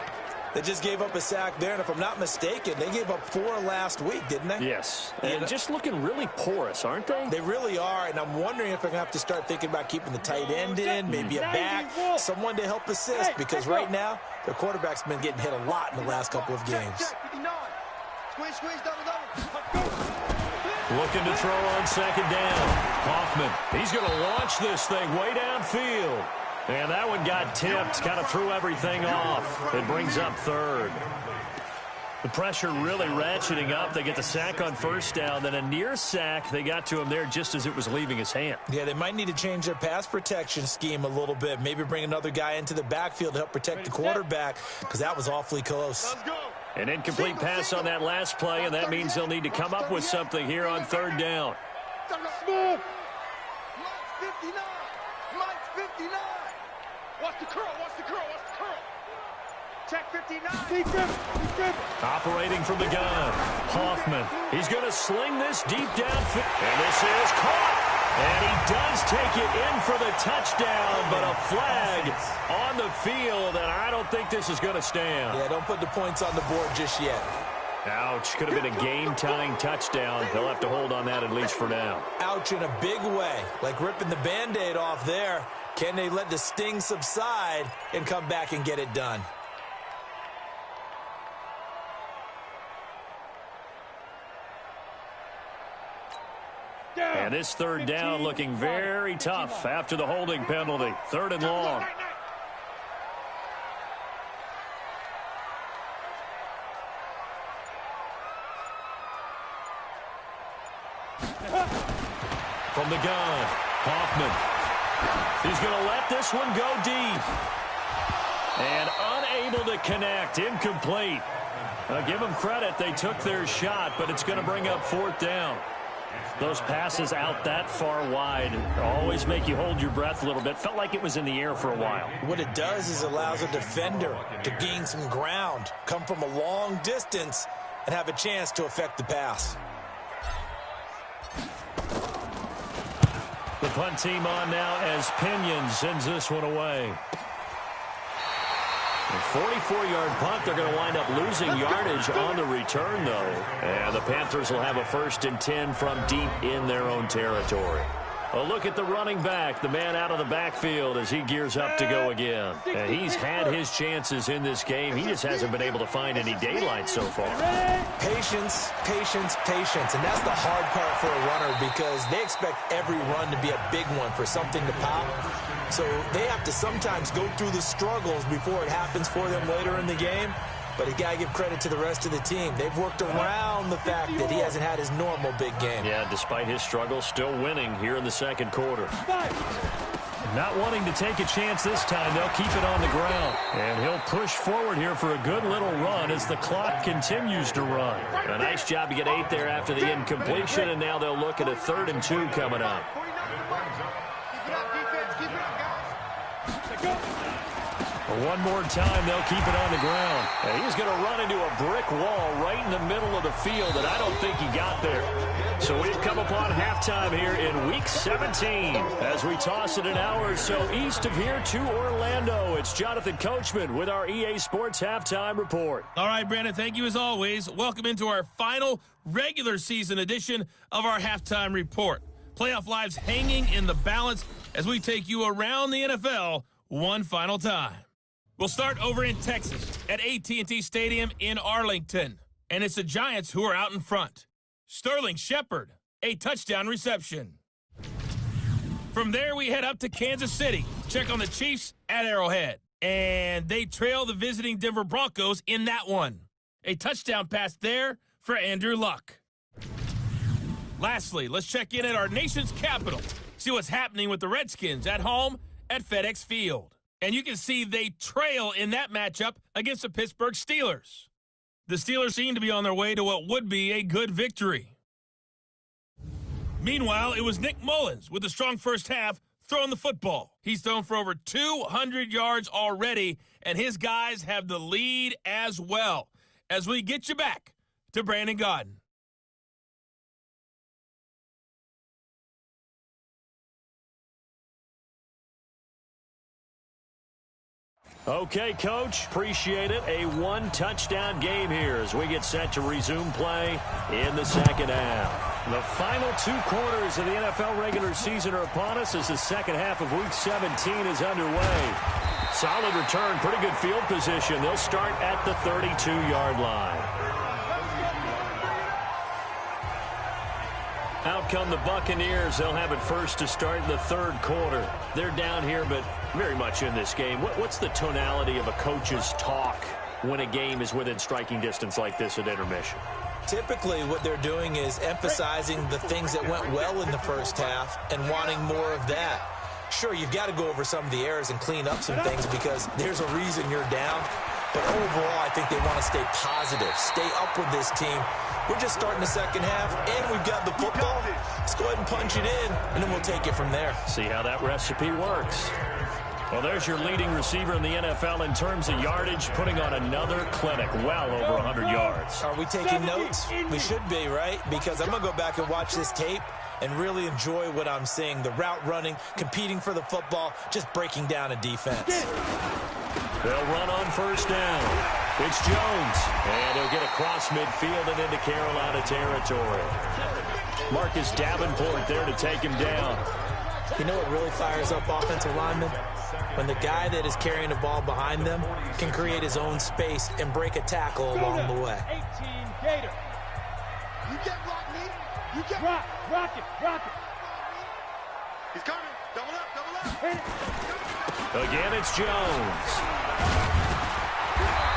They just gave up a sack there, and if I'm not mistaken, they gave up 4 last week, didn't they? Yes, and just looking really porous, aren't they? They really are, and I'm wondering if they're going to have to start thinking about keeping the tight end in, maybe a back, someone to help assist, because right now, their quarterback's been getting hit a lot in the last couple of games. Looking to throw on second down. Hoffman, he's going to launch this thing way downfield. And that one got tipped, kind of threw everything off. It brings up third. The pressure really ratcheting up. They get the sack on first down, then a near sack. They got to him there just as it was leaving his hand. Yeah, they might need to change their pass protection scheme a little bit. Maybe bring another guy into the backfield to help protect the quarterback, because that was awfully close. An incomplete pass on that last play, and that means they'll need to come up with something here on third down. Watch the curl, watch the curl, watch the curl. Check 59. Operating from the gun. Hoffman. He's going to sling this deep downfield. And this is caught. And he does take it in for the touchdown, but a flag on the field, and I don't think this is going to stand. Yeah, don't put the points on the board just yet. Ouch. Could have been a game-tying touchdown. They'll have to hold on that at least for now. Ouch in a big way, like ripping the Band-Aid off there. Can they let the sting subside and come back and get it done? And this third down looking very tough after the holding penalty. Third and long. From the gun, Hoffman. He's going to let this one go deep. And unable to connect. Incomplete. Give them credit. They took their shot, but it's going to bring up fourth down. Those passes out that far wide always make you hold your breath a little bit. Felt like it was in the air for a while. What it does is allows a defender to gain some ground, come from a long distance, and have a chance to affect the pass. The punt team on now as Pinion sends this one away. A 44-yard punt. They're going to wind up losing yardage on the return, though. And the Panthers will have a 1st and 10 from deep in their own territory. A look at the running back, the man out of the backfield as he gears up to go again. And he's had his chances in this game. He just hasn't been able to find any daylight so far. Patience, patience, patience. And that's the hard part for a runner because they expect every run to be a big one for something to pop. So they have to sometimes go through the struggles before it happens for them later in the game. But you got to give credit to the rest of the team. They've worked around the fact that he hasn't had his normal big game. Yeah, despite his struggles, still winning here in the second quarter. Not wanting to take a chance this time, they'll keep it on the ground. And he'll push forward here for a good little run as the clock continues to run. A nice job to get 8 there after the incompletion, and now they'll look at a 3rd and 2 coming up. One more time, they'll keep it on the ground. And he's going to run into a brick wall right in the middle of the field, and I don't think he got there. So we've come upon halftime here in Week 17 as we toss it an hour or so east of here to Orlando. It's Jonathan Coachman with our EA Sports Halftime Report. All right, Brandon, thank you as always. Welcome into our final regular season edition of our Halftime Report. Playoff lives hanging in the balance as we take you around the NFL one final time. We'll start over in Texas at AT&T Stadium in Arlington. And it's the Giants who are out in front. Sterling Shepard, a touchdown reception. From there, we head up to Kansas City. Check on the Chiefs at Arrowhead. And they trail the visiting Denver Broncos in that one. A touchdown pass there for Andrew Luck. Lastly, let's check in at our nation's capital. See what's happening with the Redskins at home at FedEx Field. And you can see they trail in that matchup against the Pittsburgh Steelers. The Steelers seem to be on their way to what would be a good victory. Meanwhile, it was Nick Mullins with a strong first half throwing the football. He's thrown for over 200 yards already, and his guys have the lead as well. As we get you back to Brandon Godden. Okay, Coach, appreciate it. A one-touchdown game here as we get set to resume play in the second half. The final 2 quarters of the NFL regular season are upon us as the second half of Week 17 is underway. Solid return, pretty good field position. They'll start at the 32-yard line. Out come the Buccaneers. They'll have it first to start the third quarter. They're down here, but very much in this game. What's the tonality of a coach's talk when a game is within striking distance like this at intermission? Typically, what they're doing is emphasizing the things that went well in the first half and wanting more of that. Sure, you've got to go over some of the errors and clean up some things because there's a reason you're down. But overall, I think they want to stay positive, stay up with this team. We're just starting the second half, and we've got the football. Let's go ahead and punch it in, and then we'll take it from there. See how that recipe works. Well, there's your leading receiver in the NFL in terms of yardage, putting on another clinic, well over 100 yards. Are we taking notes? We should be, right? Because I'm going to go back and watch this tape and really enjoy what I'm seeing. The route running, competing for the football, just breaking down a defense. They'll run on first down. It's Jones, and he'll get across midfield and into Carolina territory. Marcus Davenport there to take him down. You know what really fires up offensive linemen? When the guy that is carrying the ball behind them can create his own space and break a tackle along the way. 18 Gator. You get blocked, me. You get Rock it. He's coming. Double up. Hit it. Again, it's Jones.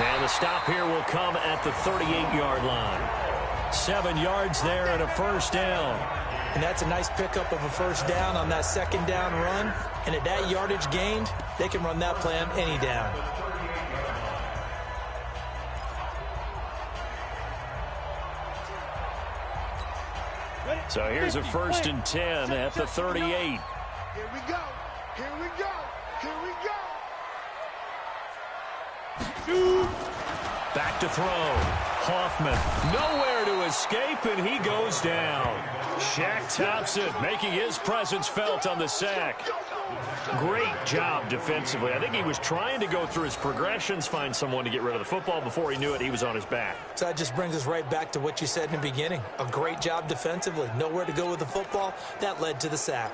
And the stop here will come at the 38-yard line. 7 yards there and a first down. And that's a nice pickup of a first down on that second down run. And at that yardage gained, they can run that play on any down. So here's a 1st and 10 at the 38. Here we go. Back to throw. Hoffman nowhere to escape, and he goes down. Shaq Thompson making his presence felt on the sack. Great job defensively. I think he was trying to go through his progressions, find someone to get rid of the football. Before he knew it, he was on his back. So that just brings us right back to what you said in the beginning. A great job defensively. Nowhere to go with the football. That led to the sack.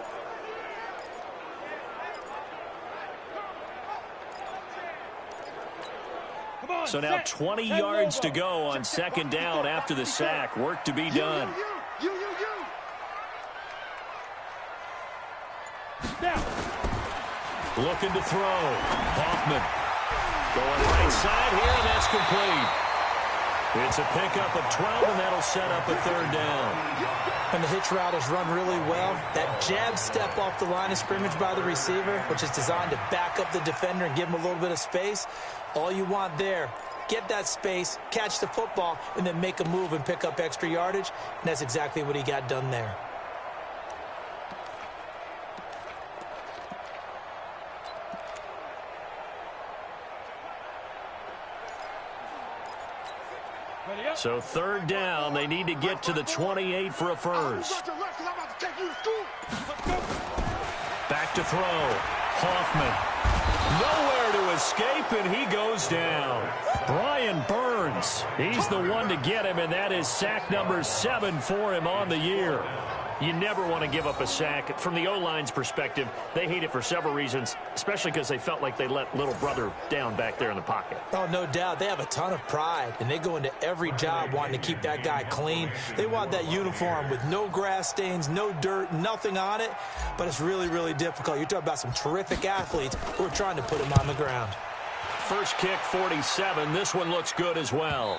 So now 20 yards to go on second down after the sack. Work to be done. You. Looking to throw. Hoffman going right side here, and that's complete. It's a pickup of 12, and that'll set up a third down. And the hitch route is run really well. That jab step off the line of scrimmage by the receiver, which is designed to back up the defender and give him a little bit of space. All you want there, get that space, catch the football, and then make a move and pick up extra yardage. And that's exactly what he got done there. So third down, they need to get to the 28 for a first. Back to throw. Hoffman. Nowhere to escape, and he goes down. Brian Burns, he's the one to get him, and that is sack number 7 for him on the year. You never want to give up a sack. From the O-line's perspective, they hate it for several reasons, especially because they felt like they let little brother down back there in the pocket. Oh, no doubt. They have a ton of pride, and they go into every job wanting to keep that guy clean. They want that uniform with no grass stains, no dirt, nothing on it, but it's really, really difficult. You're talking about some terrific athletes who are trying to put him on the ground. First kick, 47. This one looks good as well.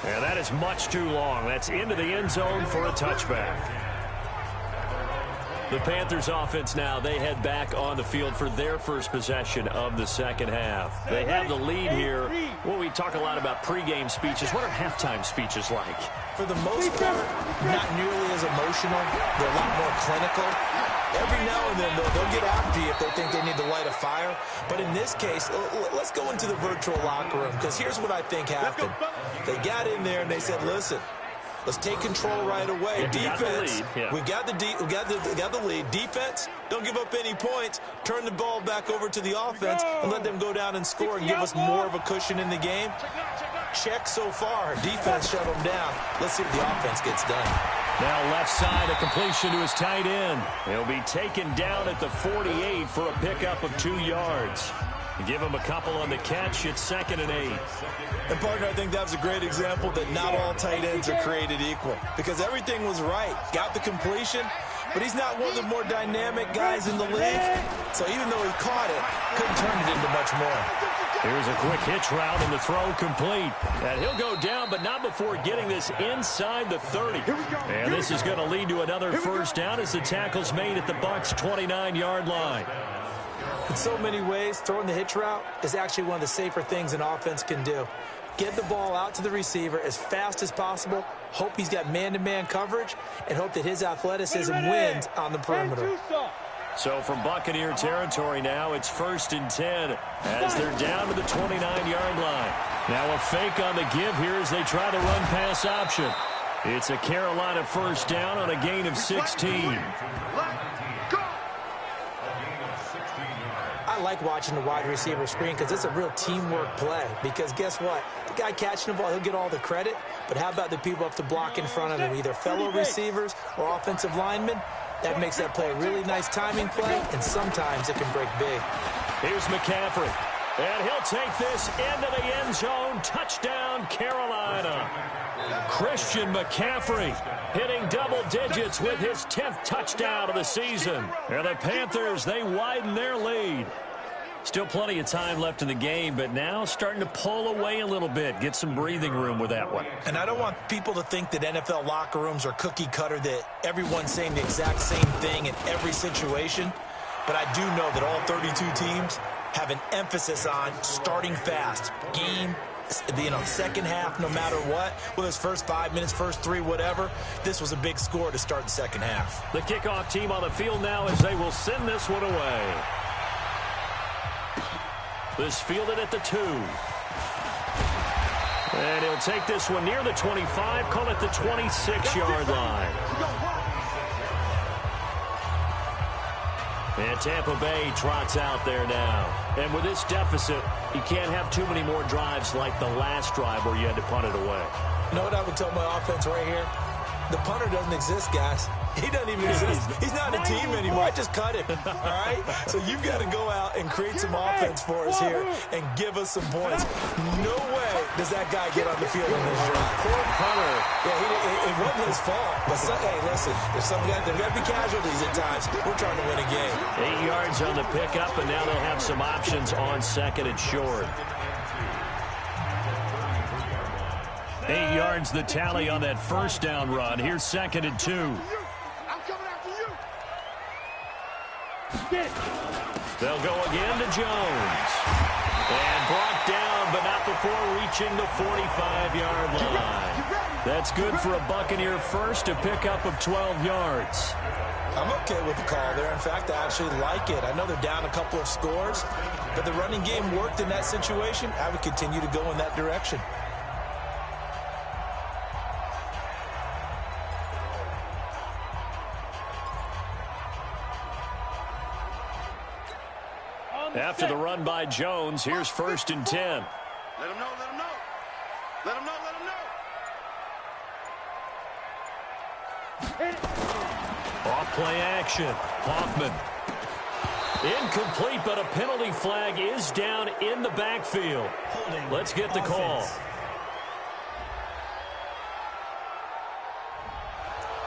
And that is much too long. That's into the end zone for a touchback. The Panthers offense now, they head back on the field for their first possession of the second half. They have the lead here. Well, we talk a lot about pregame speeches. What are halftime speeches like? For the most part, not nearly as emotional. They're a lot more clinical. Every now and then, they'll get after you if they think they need to light a fire. But in this case, let's go into the virtual locker room, because here's what I think happened. They got in there and they said, listen, Let's take control right away. Yeah, Defense, we got the lead. Defense, don't give up any points. Turn the ball back over to the offense and let them go down and score and give us more of a cushion in the game. Check so far. Defense shut them down. Let's see what the offense gets done. Now left side, a completion to his tight end. He'll be taken down at the 48 for a pickup of 2 yards. Give him a couple on the catch. It's 2nd and 8. And, partner, I think that was a great example that not all tight ends are created equal because everything was right. Got the completion, but he's not one of the more dynamic guys in the league. So even though he caught it, couldn't turn it into much more. Here's a quick hitch route and the throw complete. And he'll go down, but not before getting this inside the 30. And this is going to lead to another first down as the tackle's made at the Bucs' 29-yard line. In so many ways, throwing the hitch route is actually one of the safer things an offense can do. Get the ball out to the receiver as fast as possible, hope he's got man-to-man coverage, and hope that his athleticism wins on the perimeter. So from Buccaneer territory now, it's 1st and 10 as they're down to the 29-yard line. Now a fake on the give here as they try the run-pass option. It's a Carolina first down on a gain of 16. I like watching the wide receiver screen because it's a real teamwork play. Because guess what? The guy catching the ball, he'll get all the credit. But how about the people up the block in front of him, either fellow receivers or offensive linemen? That makes that play a really nice timing play, and sometimes it can break big. Here's McCaffrey. And he'll take this into the end zone. Touchdown, Carolina. Christian McCaffrey hitting double digits with his 10th touchdown of the season. And the Panthers, they widen their lead. Still plenty of time left in the game, but now starting to pull away a little bit. Get some breathing room with that one. And I don't want people to think that NFL locker rooms are cookie cutter, that everyone's saying the exact same thing in every situation. But I do know that all 32 teams have an emphasis on starting fast. Game, second half, no matter what. Whether it's first 5 minutes, first 3, whatever. This was a big score to start the second half. The kickoff team on the field now as they will send this one away. This fielded at the 2. And he'll take this one near the 25, call it the 26-yard line. And Tampa Bay trots out there now. And with this deficit, you can't have too many more drives like the last drive where you had to punt it away. You know what I would tell my offense right here? The punter doesn't exist, guys. He doesn't even exist. He's not a team anymore. I just cut him, all right? So you've got to go out and create some offense for us here and give us some points. No way does that guy get on the field in this drive. Poor punter. Yeah, it wasn't his fault. But, hey, listen, there's got to be casualties at times. We're trying to win a game. 8 yards on the pickup, and now they'll have some options on 2nd and short. 8 yards the tally on that first down run. Here's 2nd and 2. I'm coming after you. They'll go again to Jones. And brought down, but not before reaching the 45-yard line. That's good for a Buccaneer first, a pickup of 12 yards. I'm okay with the call there. In fact, I actually like it. I know they're down a couple of scores, but the running game worked in that situation. I would continue to go in that direction. After the run by Jones, here's 1st and 10. Let him know, let him know. Let him know, let him know. Off play action. Hoffman. Incomplete, but a penalty flag is down in the backfield. Let's get the call.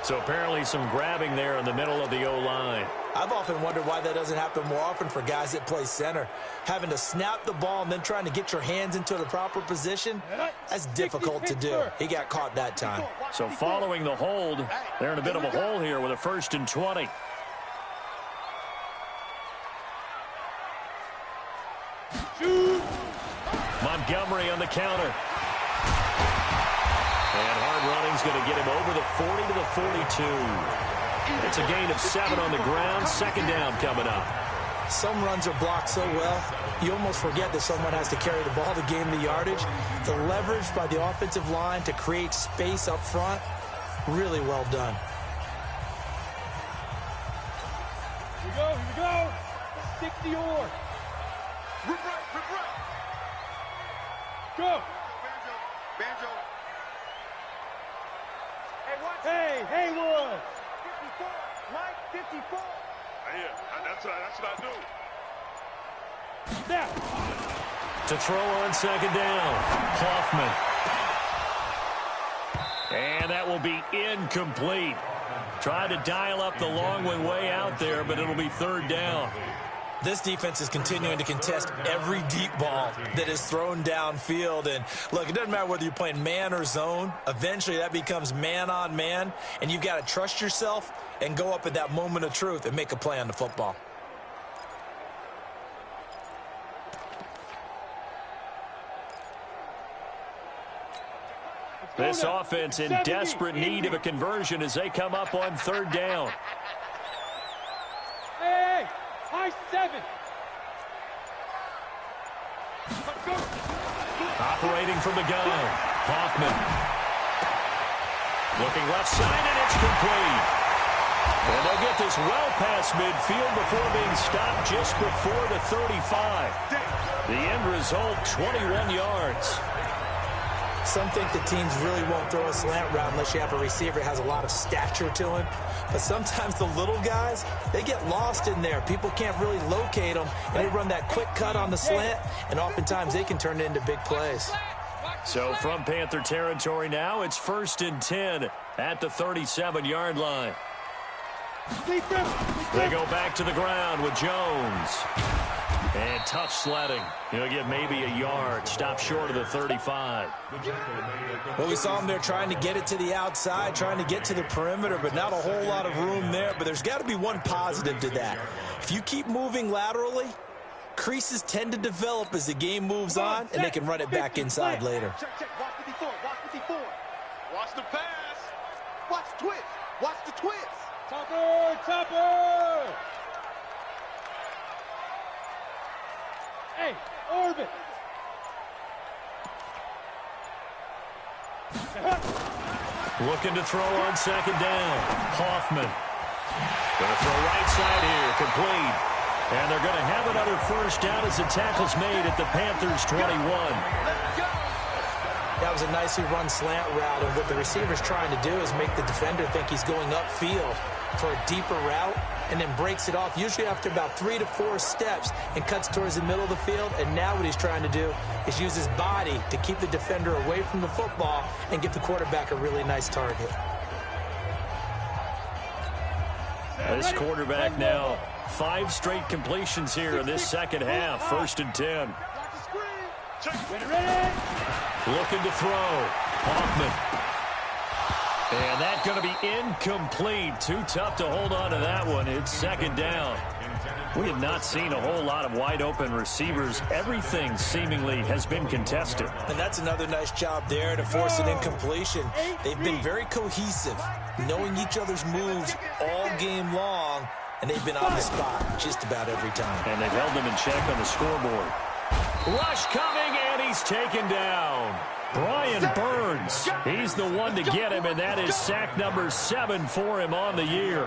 So apparently some grabbing there in the middle of the O-line. I've often wondered why that doesn't happen more often for guys that play center. Having to snap the ball and then trying to get your hands into the proper position, that's difficult to do. He got caught that time. So following the hold, they're in a bit of a hole here with a 1st and 20. Montgomery on the counter. And hard running's going to get him over the 40 to the 42. It's a gain of 7 on the ground. 2nd down coming up. Some runs are blocked so well, you almost forget that someone has to carry the ball to gain the yardage. The leverage by the offensive line to create space up front, Really well done. Here we go, here we go. Stick to yours. Rip right, rip right. Go. Banjo, banjo. Hey, watch. Hey, Haywood. 54, Mike, 54. That's what I do. Snap. To throw on second down, Hoffman. And that will be incomplete. Trying to dial up the long way out there, but it'll be third down. This defense is continuing to contest every deep ball that is thrown downfield. And, look, it doesn't matter whether you're playing man or zone. Eventually, that becomes man on man. And you've got to trust yourself and go up at that moment of truth and make a play on the football. This offense in desperate need of a conversion as they come up on third down. Hey, high 7. Operating from the gun, Hoffman. Looking left side, and it's complete. And they'll get this well past midfield before being stopped just before the 35. The end result, 21 yards. Some think the teams really won't throw a slant route unless you have a receiver that has a lot of stature to him. But sometimes the little guys, they get lost in there. People can't really locate them, and they run that quick cut on the slant, and oftentimes they can turn it into big plays. So from Panther territory now, it's 1st and 10 at the 37-yard line. They go back to the ground with Jones. And tough sledding. He'll get maybe a yard. Stop short of the 35. Well, we saw him there trying to get it to the outside, trying to get to the perimeter, but not a whole lot of room there. But there's got to be one positive to that. If you keep moving laterally, creases tend to develop as the game moves on, and they can run it back inside later. Check, check. Watch 54, watch 54. Watch the pass. Watch the twist. Watch the twist. Topper, Topper. Hey, orbit. Looking to throw on second down. Hoffman. Going to throw right side here. Complete. And they're going to have another first down as the tackle's made at the Panthers 21. That was a nicely run slant route, and what the receiver's trying to do is make the defender think he's going upfield for a deeper route, and then breaks it off, usually after about 3 to 4 steps, and cuts towards the middle of the field. And now what he's trying to do is use his body to keep the defender away from the football and give the quarterback a really nice target. This quarterback now 5 straight completions here in this second half. 1st and 10. Looking to throw. Hoffman. And that's going to be incomplete. Too tough to hold on to that one. It's second down. We have not seen a whole lot of wide-open receivers. Everything seemingly has been contested. And that's another nice job there to force an incompletion. They've been very cohesive, knowing each other's moves all game long, and they've been on the spot just about every time. And they've held them in check on the scoreboard. Rush coming, and he's taken down. Brian Burns, he's the one to get him, and that is sack number 7 for him on the year.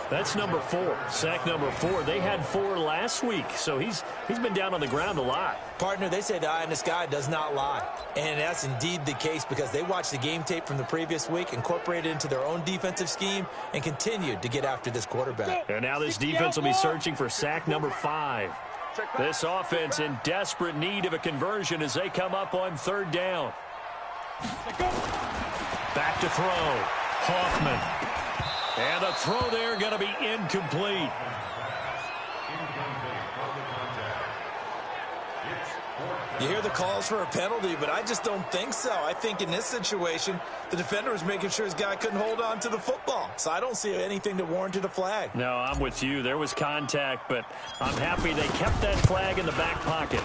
That's number 4, sack number 4. They had 4 last week, so he's been down on the ground a lot. Partner, they say the eye in the sky does not lie. And that's indeed the case because they watched the game tape from the previous week, incorporated it into their own defensive scheme, and continued to get after this quarterback. And now this defense will be searching for sack number 5. This offense in desperate need of a conversion as they come up on third down. Back to throw. Hoffman. And the throw there going to be incomplete. You hear the calls for a penalty, but I just don't think so. I think in this situation, the defender was making sure his guy couldn't hold on to the football. So I don't see anything that warranted a flag. No, I'm with you. There was contact, but I'm happy they kept that flag in the back pocket.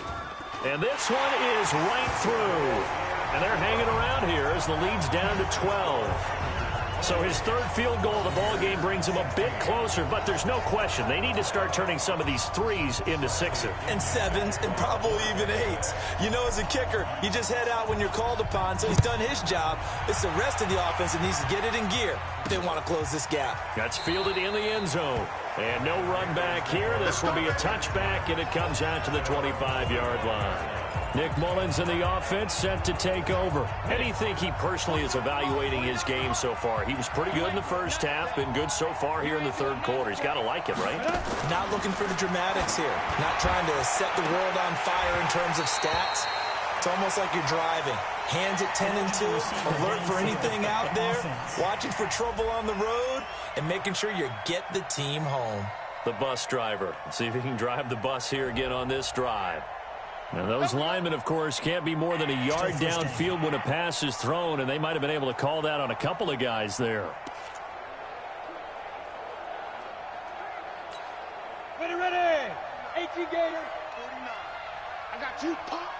And this one is right through. And they're hanging around here as the lead's down to 12. So his third field goal of the ball game brings him a bit closer, but there's no question they need to start turning some of these threes into sixes. And sevens, and probably even eights. You know, as a kicker, you just head out when you're called upon, so he's done his job. It's the rest of the offense that needs to get it in gear if they want to close this gap. That's fielded in the end zone. And no run back here. This will be a touchback, and it comes out to the 25-yard line. Nick Mullins in the offense set to take over. How do you think he personally is evaluating his game so far? He was pretty good in the first half, been good so far here in the third quarter. He's got to like it, right? Not looking for the dramatics here. Not trying to set the world on fire in terms of stats. It's almost like you're driving. Hands at 10 and 2, alert for anything out there, watching for trouble on the road, and making sure you get the team home. The bus driver. Let's see if he can drive the bus here again on this drive. Now, those linemen, of course, can't be more than a yard downfield when a pass is thrown, and they might have been able to call that on a couple of guys there. Ready. 18 Gator. 49. I got you, Pop.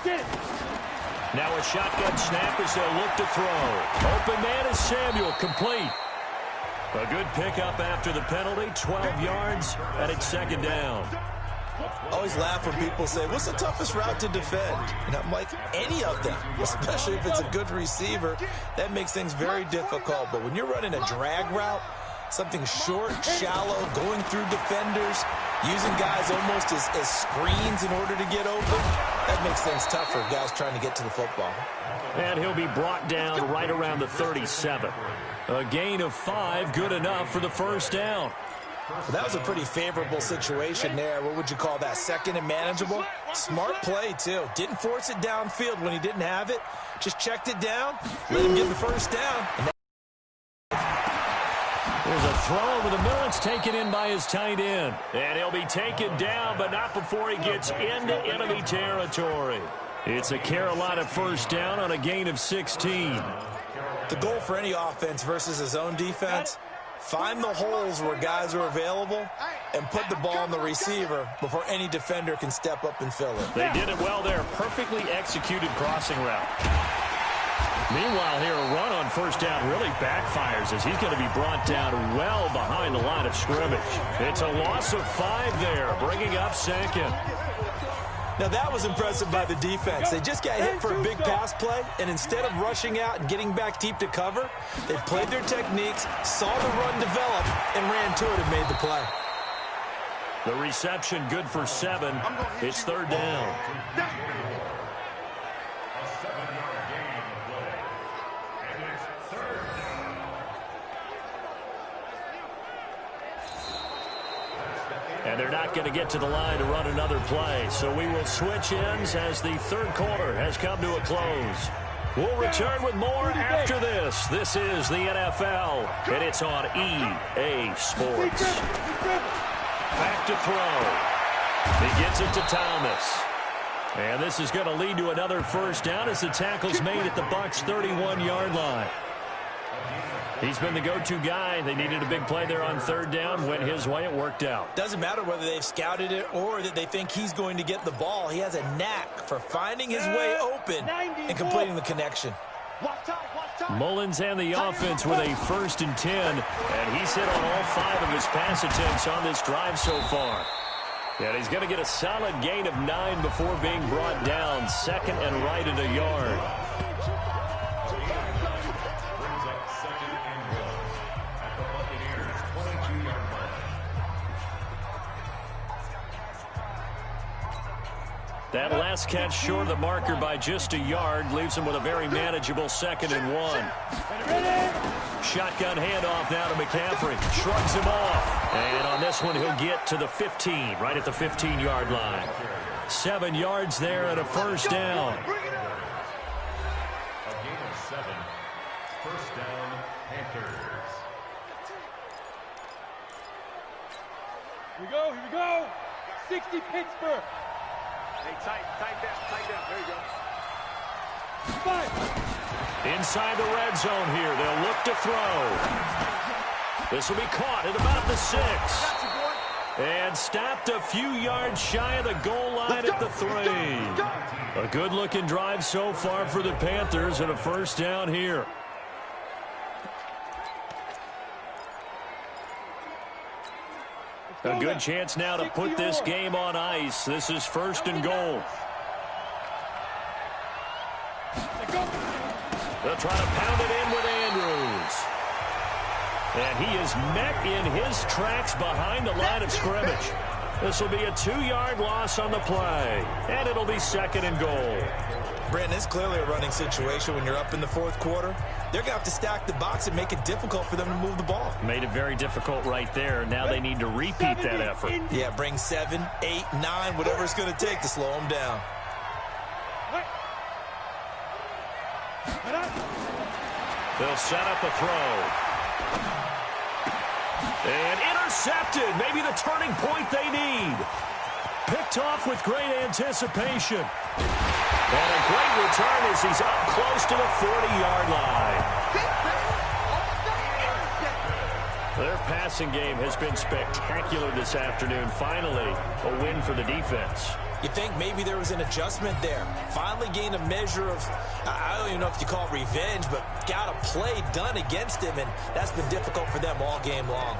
Get it. Now a shotgun snap as they'll look to throw. Open man is Samuel, complete. A good pickup after the penalty, 12 yards, and it's second down. I always laugh when people say, what's the toughest route to defend? And I'm like, any of them, especially if it's a good receiver. That makes things very difficult. But when you're running a drag route, something short, shallow, going through defenders, using guys almost as screens in order to get open, that makes things tough for guys trying to get to the football. And he'll be brought down right around the 37. A gain of 5, good enough for the first down. Well, that was a pretty favorable situation there. What would you call that? Second and manageable? Smart play, too. Didn't force it downfield when he didn't have it. Just checked it down, let him get the first down. There's a throw over the middle. It's taken in by his tight end. And he'll be taken down, but not before he gets into enemy territory. It's a Carolina first down on a gain of 16. The goal for any offense versus his own defense, find the holes where guys are available and put the ball on the receiver before any defender can step up and fill it. They did it well there. Perfectly executed crossing route. Meanwhile, here a run on first down really backfires as he's going to be brought down well behind the line of scrimmage. It's a loss of 5 there, bringing up second. Now, that was impressive by the defense. They just got hit for a big pass play, and instead of rushing out and getting back deep to cover, they played their techniques, saw the run develop, and ran to it and made the play. The reception good for 7. It's third down. And they're not going to get to the line to run another play. So we will switch ends as the third quarter has come to a close. We'll return with more after this. This is the NFL, and it's on EA Sports. Back to throw. He gets it to Thomas. And this is going to lead to another first down as the tackle's made at the Bucs' 31-yard line. He's been the go-to guy. They needed a big play there on third down. Went his way. It worked out. Doesn't matter whether they've scouted it or that they think he's going to get the ball. He has a knack for finding his way open and completing the connection. Mullins and the offense with a 1st and 10. And he's hit on all 5 of his pass attempts on this drive so far. And he's going to get a solid gain of 9 before being brought down. Second and right at a yard. That last catch short of the marker by just a yard leaves him with a very manageable 2nd and 1. Shotgun handoff now to McCaffrey. Shrugs him off. And on this one, he'll get to the 15, right at the 15-yard line. 7 yards there and a first down. A gain of 7. First down, Panthers. Here we go. 60 Pittsburgh. Hey, tight down. There you go. 5. Inside the red zone here. They'll look to throw. This will be caught at about the 6. And stopped a few yards shy of the goal line at the 3. A good-looking drive so far for the Panthers and a first down here. A good chance now to put this game on ice. This is 1st and goal. They'll try to pound it in with Andrews. And he is met in his tracks behind the line of scrimmage. This will be a 2-yard loss on the play. And it'll be 2nd and goal. Brandon, it's clearly a running situation when you're up in the 4th quarter. They're going to have to stack the box and make it difficult for them to move the ball. Made it very difficult right there. Now they need to repeat that effort. Yeah, bring 7, 8, 9, whatever it's going to take to slow them down. They'll set up a throw. And intercepted. Maybe the turning point they need. Picked off with great anticipation. And a great return as he's up close to the 40-yard line. Their passing game has been spectacular this afternoon. Finally, a win for the defense. You think maybe there was an adjustment there. Finally gained a measure of, I don't even know if you call it revenge, but got a play done against him, and that's been difficult for them all game long.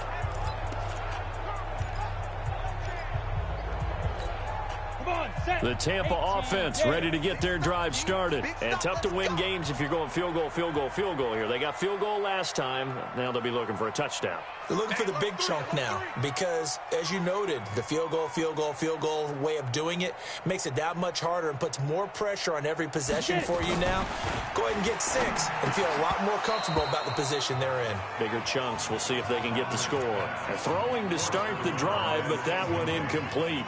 The Tampa offense ready to get their drive started. And tough to win games if you're going field goal, field goal, field goal here. They got field goal last time. Now they'll be looking for a touchdown. They're looking for the big chunk now because, as you noted, the field goal way of doing it makes it that much harder and puts more pressure on every possession for you now. Go ahead and get 6 and feel a lot more comfortable about the position they're in. Bigger chunks. We'll see if they can get the score. They're throwing to start the drive, but that one incomplete.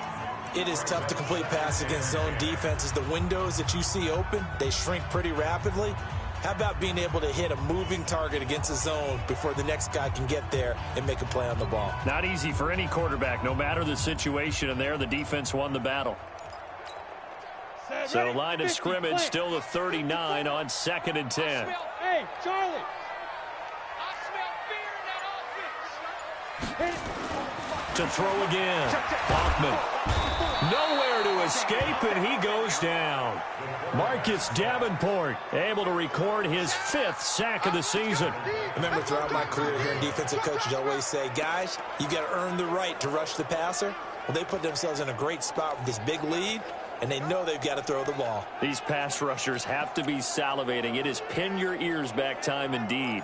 It is tough to complete pass against zone defenses. The windows that you see open, they shrink pretty rapidly. How about being able to hit a moving target against a zone before the next guy can get there and make a play on the ball? Not easy for any quarterback, no matter the situation, and there the defense won the battle. So line of scrimmage still the 39 on 2nd and 10. Hey, Charlie! I smell fear in that offense. To throw again. Hoffman. Nowhere to escape, and he goes down. Marcus Davenport able to record his 5th sack of the season. I remember throughout my career here in defensive coaches, I always say, guys, you got to earn the right to rush the passer. Well, they put themselves in a great spot with this big lead, and they know they've got to throw the ball. These pass rushers have to be salivating. It is pin your ears back time indeed.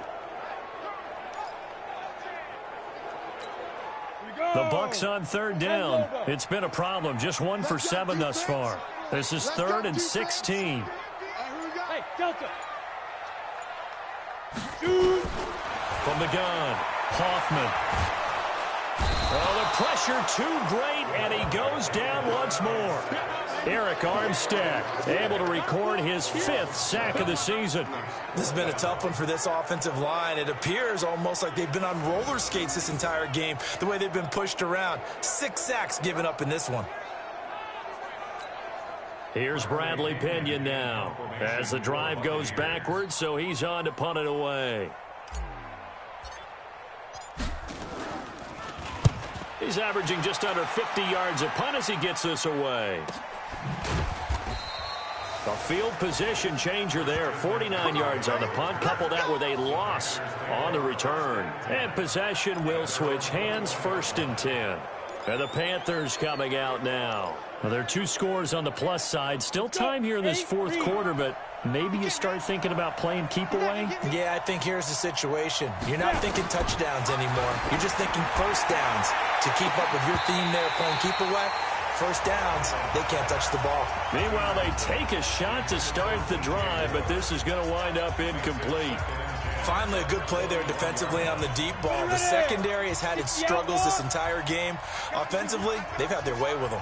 The Bucs on 3rd down. It's been a problem. Just 1 for 7 thus far. This is 3rd and 16. Hey, Delta. From the gun, Hoffman. Oh, the pressure too great, and he goes down once more. Eric Armstead able to record his 5th sack of the season. This has been a tough one for this offensive line. It appears almost like they've been on roller skates this entire game, the way they've been pushed around. 6 sacks given up in this one. Here's Bradley Pinion now as the drive goes backwards, so he's on to punt it away. He's averaging just under 50 yards a punt as he gets this away. A field position changer there. 49 yards on the punt. Couple that with a loss on the return. And possession will switch hands. 1st and 10. And the Panthers coming out now. Well, there are 2 scores on the plus side. Still time here in this 4th quarter, but maybe you start thinking about playing keep away? Yeah, I think here's the situation. You're not thinking touchdowns anymore. You're just thinking first downs. To keep up with your theme there, playing keep away, first downs, they can't touch the ball. Meanwhile, they take a shot to start the drive, but this is going to wind up incomplete. Finally, a good play there defensively on the deep ball. The secondary has had its struggles this entire game. Offensively, they've had their way with them.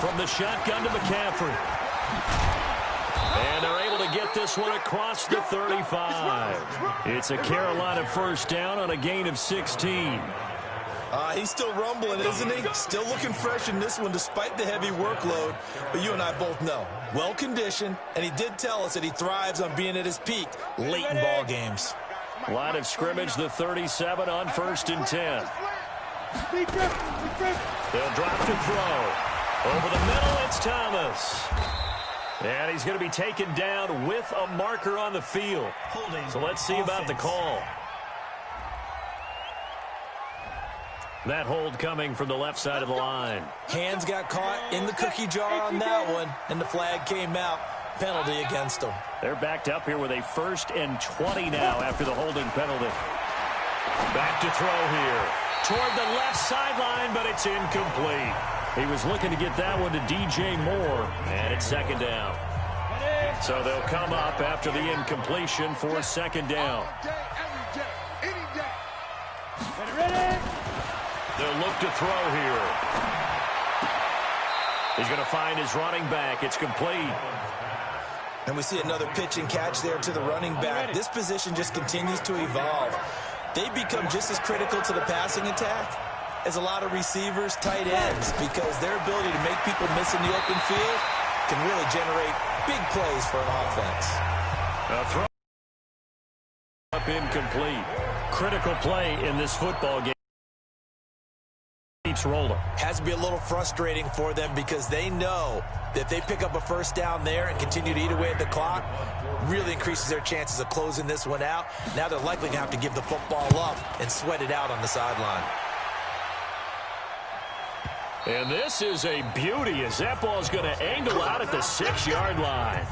From the shotgun to McCaffrey. And they're able to get this one across the 35. It's a Carolina first down on a gain of 16. He's still rumbling, isn't he? Still looking fresh in this one despite the heavy workload. But you and I both know, well-conditioned, and he did tell us that he thrives on being at his peak late in ball games. Line of scrimmage, the 37 on 1st and 10. They'll drop to throw. Over the middle, it's Thomas. And he's going to be taken down with a marker on the field. So let's see about the call. That hold coming from the left side of the line. Hands got caught in the cookie jar on that one, and the flag came out. Penalty against them. They're backed up here with a 1st and 20 now after the holding penalty. Back to throw here. Toward the left sideline, but it's incomplete. He was looking to get that one to DJ Moore, and it's 2nd down. So they'll come up after the incompletion for 2nd down. They'll look to throw here. He's going to find his running back. It's complete. And we see another pitch and catch there to the running back. This position just continues to evolve. They become just as critical to the passing attack as a lot of receivers, tight ends, because their ability to make people miss in the open field can really generate big plays for an offense. A throw up incomplete. Critical play in this football game. Keeps rolling. Has to be a little frustrating for them because they know that they pick up a 1st down there and continue to eat away at the clock, really increases their chances of closing this one out. Now they're likely going to have to give the football up and sweat it out on the sideline. And this is a beauty as that ball is going to angle out at the 6-yard line.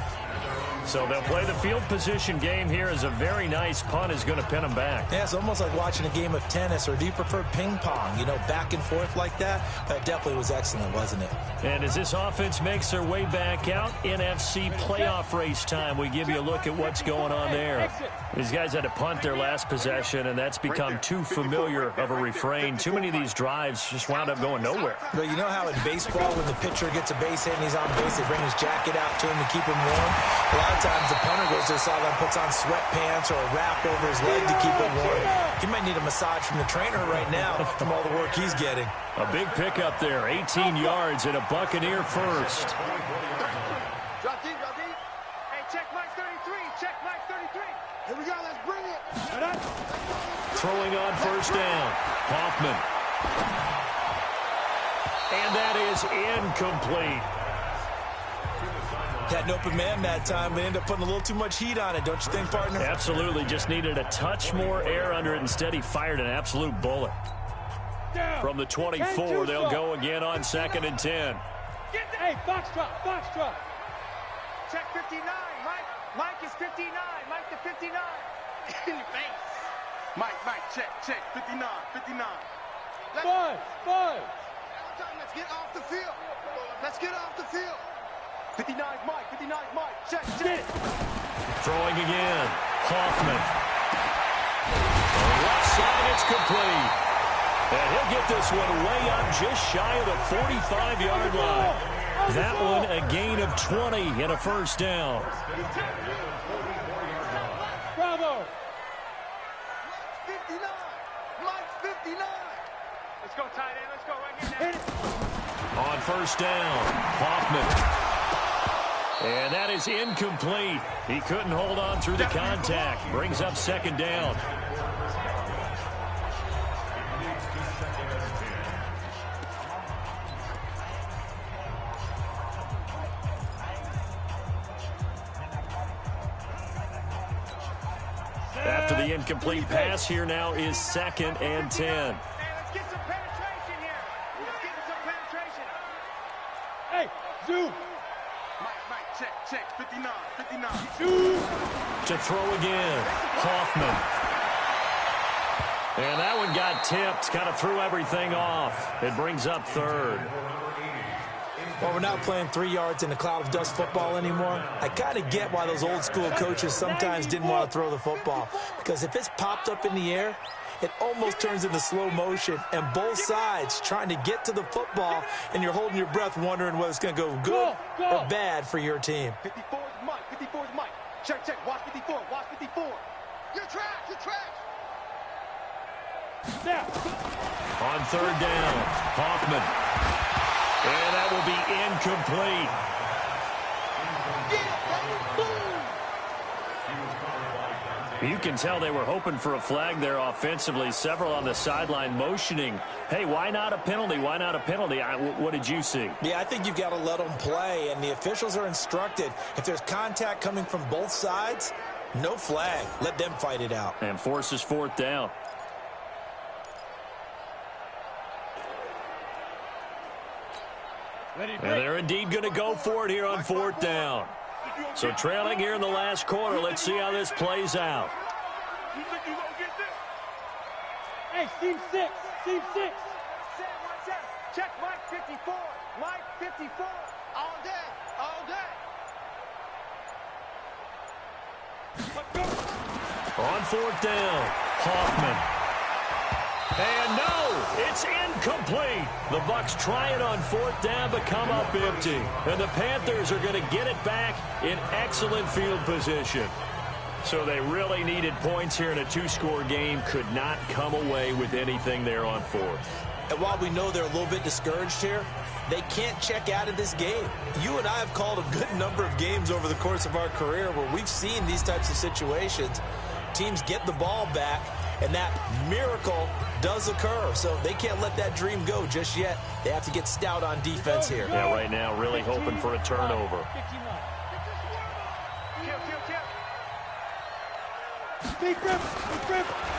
So they'll play the field position game here as a very nice punt is going to pin them back. Yeah, it's almost like watching a game of tennis, or do you prefer ping pong? You know, back and forth like that? That definitely was excellent, wasn't it? And as this offense makes their way back out, NFC playoff race time, we give you a look at what's going on there. These guys had to punt their last possession, and that's become too familiar of a refrain. Too many of these drives just wound up going nowhere. But you know how in baseball, when the pitcher gets a base hit and he's on base, they bring his jacket out to him to keep him warm? A lot of times the punter goes to the sideline, puts on sweatpants or a wrap over his leg to keep it warm. He might need a massage from the trainer right now from all the work he's getting. A big pickup there, 18 yards and a Buccaneer first. Drop deep, drop deep. Hey, check Mike 33, check Mike 33. Here we go, let's bring it. Throwing on 1st down, Hoffman. And that is incomplete. Had an open man that time, but ended up putting a little too much heat on it, don't you think, partner? Absolutely, just needed a touch more air under it. Instead, he fired an absolute bullet. From the 24, they'll go again on 2nd and 10. Hey, box drop, box drop. Check 59, Mike. Mike is 59, Mike the 59. In your face. Mike, check, 59, 59. Buzz. Let's get off the field. Let's get off the field. 59 Mike, 59 Mike. Check. Throwing again. Hoffman. On the left side, it's complete. And he'll get this one way up just shy of the 45-yard line. That one a gain of 20 and a 1st down. Bravo. Mike's 59. Mike's 59. Let's go, tight end. Let's go right here now. On 1st down, Hoffman. And that is incomplete. He couldn't hold on through the contact. Brings up 2nd down. After the incomplete pass, here now is 2nd and 10. Hey, let's get some penetration here. Let's get some penetration. Hey, zoom. Mike, check, 59, 59. To throw again, Hoffman. And that one got tipped, kind of threw everything off. It brings up 3rd. Well, we're not playing 3 yards in a cloud of dust football anymore. I kind of get why those old school coaches sometimes didn't want to throw the football. Because if it's popped up in the air, it almost turns into slow motion. And both sides trying to get to the football, and you're holding your breath wondering whether it's going to go good or bad for your team. 54 is Mike, 54 is Mike. Check, watch 54, watch 54. You're trash. Now. On 3rd down, Hoffman. And that will be incomplete. You can tell they were hoping for a flag there offensively. Several on the sideline motioning, hey, why not a penalty? Why not a penalty? What did you see? Yeah, I think you've got to let them play, and the officials are instructed. If there's contact coming from both sides, no flag. Let them fight it out. And forces fourth down. And they're indeed going to go for it here on fourth down. So trailing here in the last quarter. Let's see how this plays out. Hey, team 6. Team 6. Check Mike 54. Mike 54. All day. All day. On fourth down, Hoffman. And no, it's incomplete. The Bucs try it on fourth down, but come up empty. And the Panthers are going to get it back in excellent field position. So they really needed points here in a two-score game. Could not come away with anything there on fourth. And while we know they're a little bit discouraged here, they can't check out of this game. You and I have called a good number of games over the course of our career where we've seen these types of situations. Teams get the ball back, and that miracle does occur. So they can't let that dream go just yet. They have to get stout on defense here. Yeah, right now really hoping for a turnover.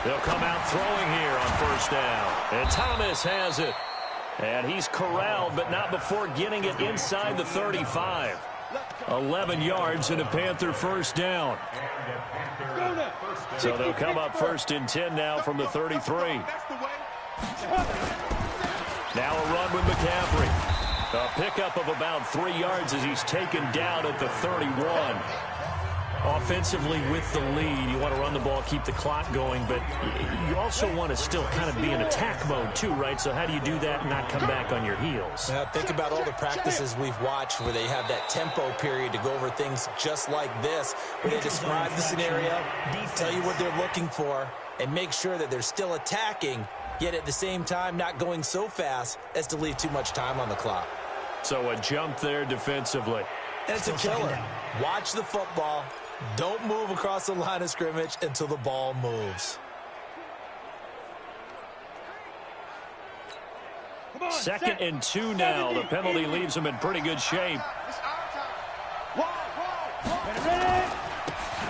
They'll come out throwing here on first down. And Thomas has it. And he's corralled, but not before getting it inside the 35. 11 yards and a Panther first down. So they'll come up first and 10 now from the 33. Now a run with McCaffrey. A pickup of about 3 yards as he's taken down at the 31. Offensively with the lead, you want to run the ball, keep the clock going, but you also want to still kind of be in attack mode too, right? So how do you do that and not come back on your heels? Now, think about all the practices we've watched where they have that tempo period to go over things just like this, where they describe the scenario, tell you what they're looking for, and make sure that they're still attacking, yet at the same time not going so fast as to leave too much time on the clock. So a jump there defensively. And it's a killer. Watch the football. Don't move across the line of scrimmage until the ball moves. Second and 2 now. The penalty leaves them in pretty good shape.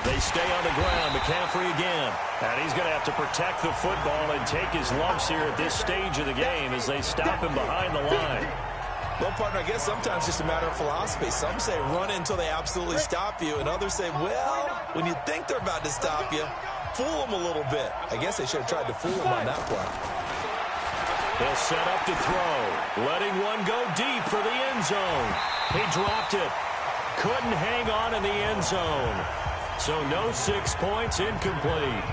They stay on the ground. McCaffrey again. And he's going to have to protect the football and take his lumps here at this stage of the game as they stop him behind the line. Well, partner, I guess sometimes it's just a matter of philosophy. Some say run until they absolutely stop you, and others say, well, when you think they're about to stop you, fool them a little bit. I guess they should have tried to fool them on that play. He'll set up to throw, letting one go deep for the end zone. He dropped it. Couldn't hang on in the end zone. So no 6 points, incomplete.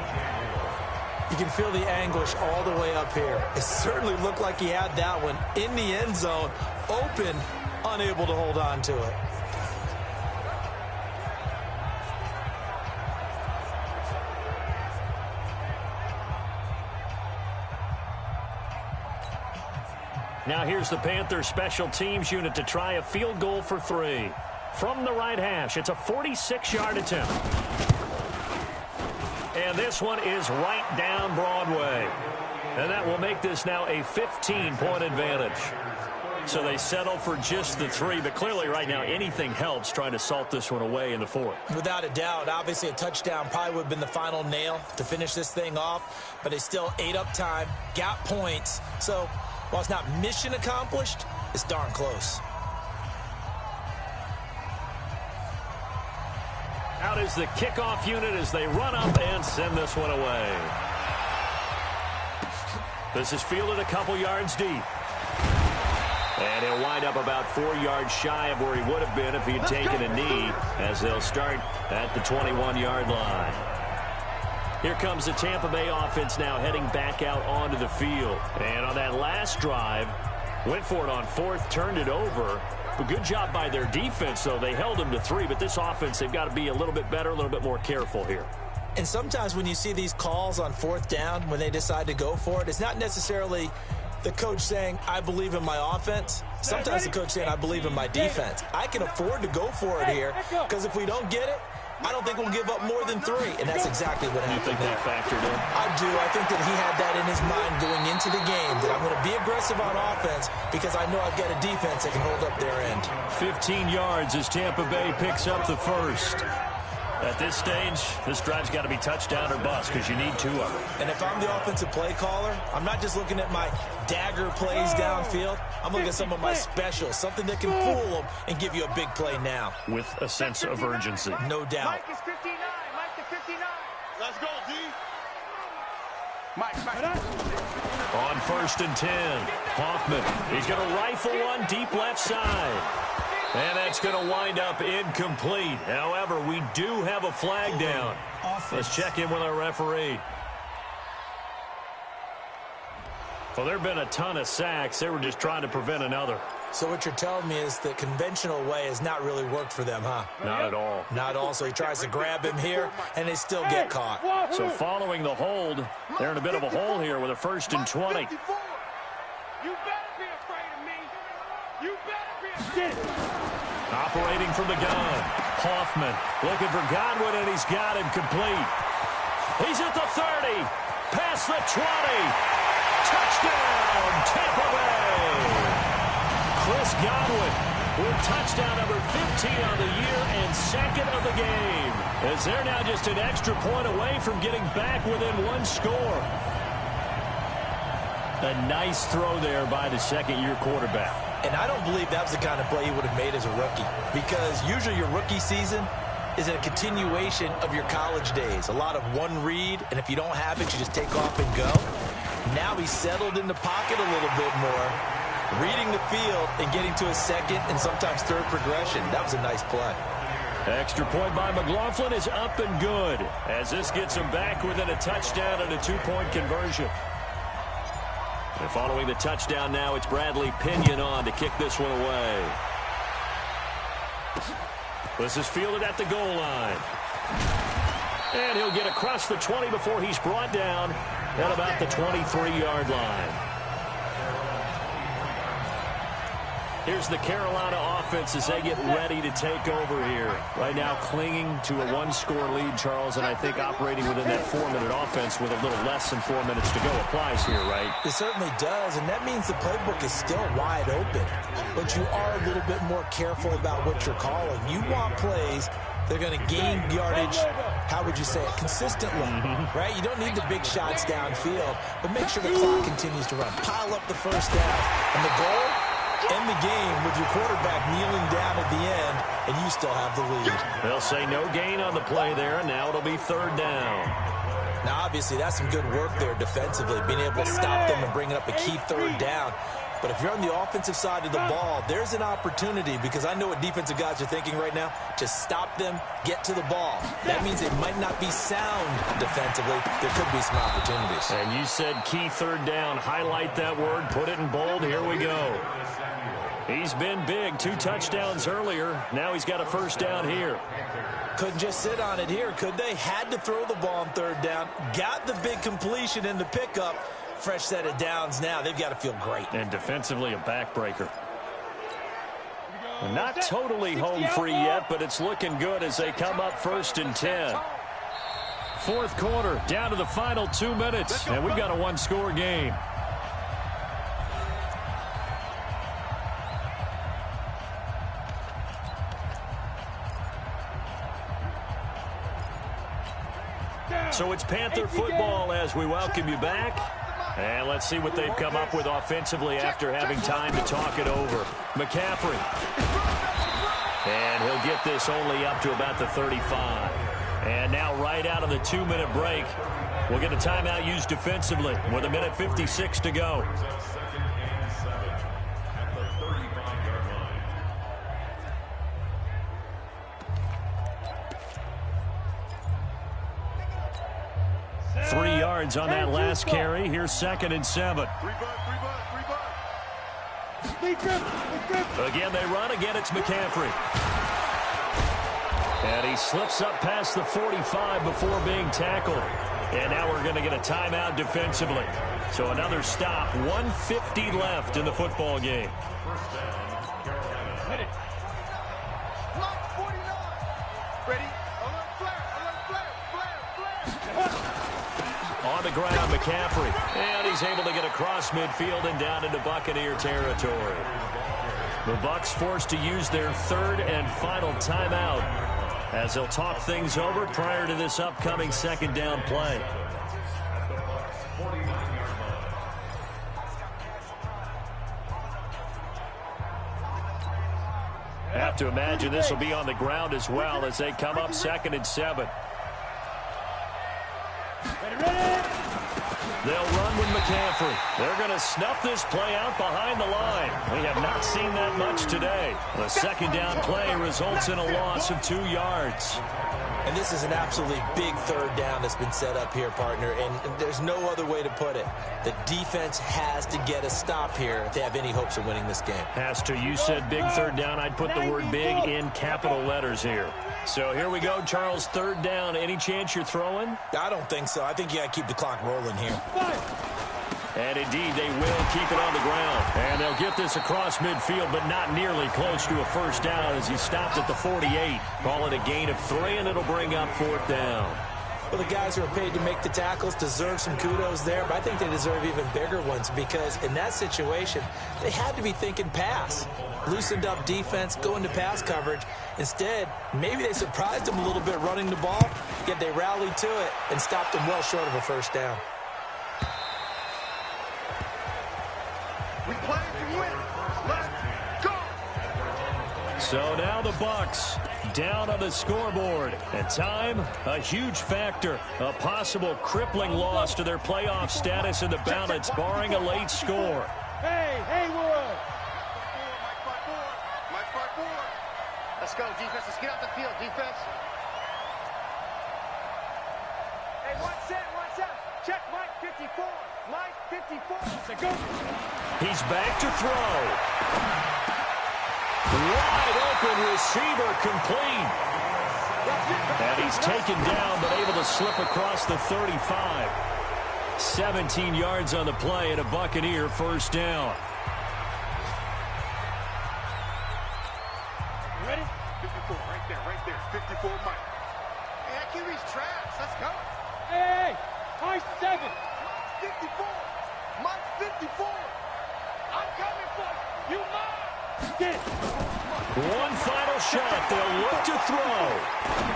You can feel the anguish all the way up here. It certainly looked like he had that one in the end zone, open, unable to hold on to it. Now here's the Panthers special teams unit to try a field goal for 3. From the right hash, it's a 46-yard attempt. And this one is right down Broadway. And that will make this now a 15-point advantage. So they settle for just the 3, but clearly right now anything helps trying to salt this one away in the 4th. Without a doubt, obviously a touchdown probably would have been the final nail to finish this thing off, but they still ate up time, got points. So while it's not mission accomplished, it's darn close. Out is the kickoff unit as they run up and send this one away. This is fielded a couple yards deep. And he'll wind up about 4 yards shy of where he would have been if he had taken a knee, as they'll start at the 21-yard line. Here comes the Tampa Bay offense now heading back out onto the field. And on that last drive, went for it on 4th, turned it over. A good job by their defense, though. They held them to 3, but this offense, they've got to be a little bit better, a little bit more careful here. And sometimes when you see these calls on 4th down, when they decide to go for it, it's not necessarily the coach saying, I believe in my offense. Sometimes the coach saying, I believe in my defense. I can afford to go for it here, because if we don't get it, I don't think we'll give up more than 3, and that's exactly what happened. You think that factored in? I do. I think that he had that in his mind going into the game, that I'm going to be aggressive on offense because I know I've got a defense that can hold up their end. 15 yards as Tampa Bay picks up the first. At this stage, this drive's got to be touchdown or bust because you need 2 of them. And if I'm the offensive play caller, I'm not just looking at my dagger plays downfield. I'm looking at some of my specials, something that can fool them and give you a big play now. With a sense of urgency. No doubt. Mike is 59. Mike to 59. Let's go, D. Mike. On 1st and 10, Hoffman. He's going to rifle one deep left side. And that's going to wind up incomplete. However, we do have a flag down. Let's check in with our referee. Well, there have been a ton of sacks. They were just trying to prevent another. So what you're telling me is the conventional way has not really worked for them, huh? Not at all. Not at all. So he tries to grab him here, and they still get caught. So following the hold, they're in a bit of a hole here with a 1st and 20. You better be afraid of me. You better be afraid. Operating from the gun, Hoffman looking for Godwin, and he's got him complete. He's at the 30, past the 20. Touchdown, Tampa Bay. Chris Godwin with touchdown number 15 on the year and 2nd of the game. As they're now just an extra point away from getting back within 1 score. A nice throw there by the 2nd-year quarterback. And I don't believe that was the kind of play he would have made as a rookie, because usually your rookie season is a continuation of your college days. A lot of one read, and if you don't have it, you just take off and go. Now he's settled in the pocket a little bit more, reading the field and getting to a 2nd and sometimes 3rd progression. That was a nice play. Extra point by McLaughlin is up and good, as this gets him back within a touchdown and a 2-point conversion. And following the touchdown now, it's Bradley Pinion on to kick this one away. This is fielded at the goal line. And he'll get across the 20 before he's brought down at about the 23-yard line. Here's the Carolina offense as they get ready to take over here. Right now clinging to a 1-score lead, Charles, and I think operating within that 4-minute offense with a little less than 4 minutes to go applies here, right? It certainly does, and that means the playbook is still wide open. But you are a little bit more careful about what you're calling. You want plays that are going to gain yardage, how would you say it, consistently, right? You don't need the big shots downfield, but make sure the clock continues to run. Pile up the first down, and the goal? End the game with your quarterback kneeling down at the end, and you still have the lead. They'll say no gain on the play there, and now it'll be 3rd down. Now, obviously, that's some good work there defensively, being able to stop them and bring up a key 3rd down. But if you're on the offensive side of the ball, there's an opportunity, because I know what defensive guys are thinking right now. Just stop them, get to the ball. That means they might not be sound defensively. There could be some opportunities. And you said key 3rd down. Highlight that word. Put it in bold. Here we go. He's been big. 2 touchdowns earlier. Now he's got a 1st down here. Couldn't just sit on it here, could they? Had to throw the ball on 3rd down. Got the big completion in the pickup. Fresh set of downs now. They've got to feel great. And defensively a backbreaker. Not totally home free yet, but it's looking good as they come up 1st and 10. 4th quarter, down to the final 2 minutes, and we've got a 1-score game. So it's Panther football as we welcome you back. And let's see what they've come up with offensively after having time to talk it over. McCaffrey. And he'll get this only up to about the 35. And now right out of the 2-minute break, we'll get a timeout used defensively with 1:56 to go. On that last carry. Here's 2nd and 7. Again, they run. Again, it's McCaffrey. And he slips up past the 45 before being tackled. And now we're going to get a timeout defensively. So another stop. 1:50 left in the football game. Ready? the ground, McCaffrey. And he's able to get across midfield and down into Buccaneer territory. The Bucs forced to use their third and final timeout as they'll talk things over prior to this upcoming second down play. Have to imagine this will be on the ground as well as they come up 2nd and 7. They'll run with McCaffrey. They're going to snuff this play out behind the line. We have not seen that much today. The second down play results in a loss of 2 yards. And this is an absolutely big third down that's been set up here, partner, and there's no other way to put it. The defense has to get a stop here if they have any hopes of winning this game. Has to. You said big third down. I'd put the word big in capital letters here. So here we go, Charles, third down. Any chance you're throwing? I don't think so. I think you got to keep the clock rolling here. And indeed, they will keep it on the ground. And they'll get this across midfield, but not nearly close to a first down as he stopped at the 48. Call it a gain of 3, and it'll bring up 4th down. Well, the guys who are paid to make the tackles deserve some kudos there, but I think they deserve even bigger ones because in that situation, they had to be thinking pass. Loosened up defense, go into pass coverage. Instead, maybe they surprised them a little bit running the ball, yet they rallied to it and stopped them well short of a first down. We play to win. Let's go. So now the Bucs down on the scoreboard. And time, a huge factor. A possible crippling loss to their playoff status in the balance, barring a late score. Hey, Haywood. Mike 5-4. Let's go, defense. Let's get out the field, defense. Hey, 1 set. Check Mike 54. Mike 54. Let's go. He's back to throw. Wide open receiver complete. And he's taken down but able to slip across the 35. 17 yards on the play and a Buccaneer first down. Ready? 54, right there. 54, Mike. Hey, that QB's trash. Let's go. Hey, Mike 7. 54. Mike 54. I'm coming for you. You mine. Get it. One final shot. They'll look to throw.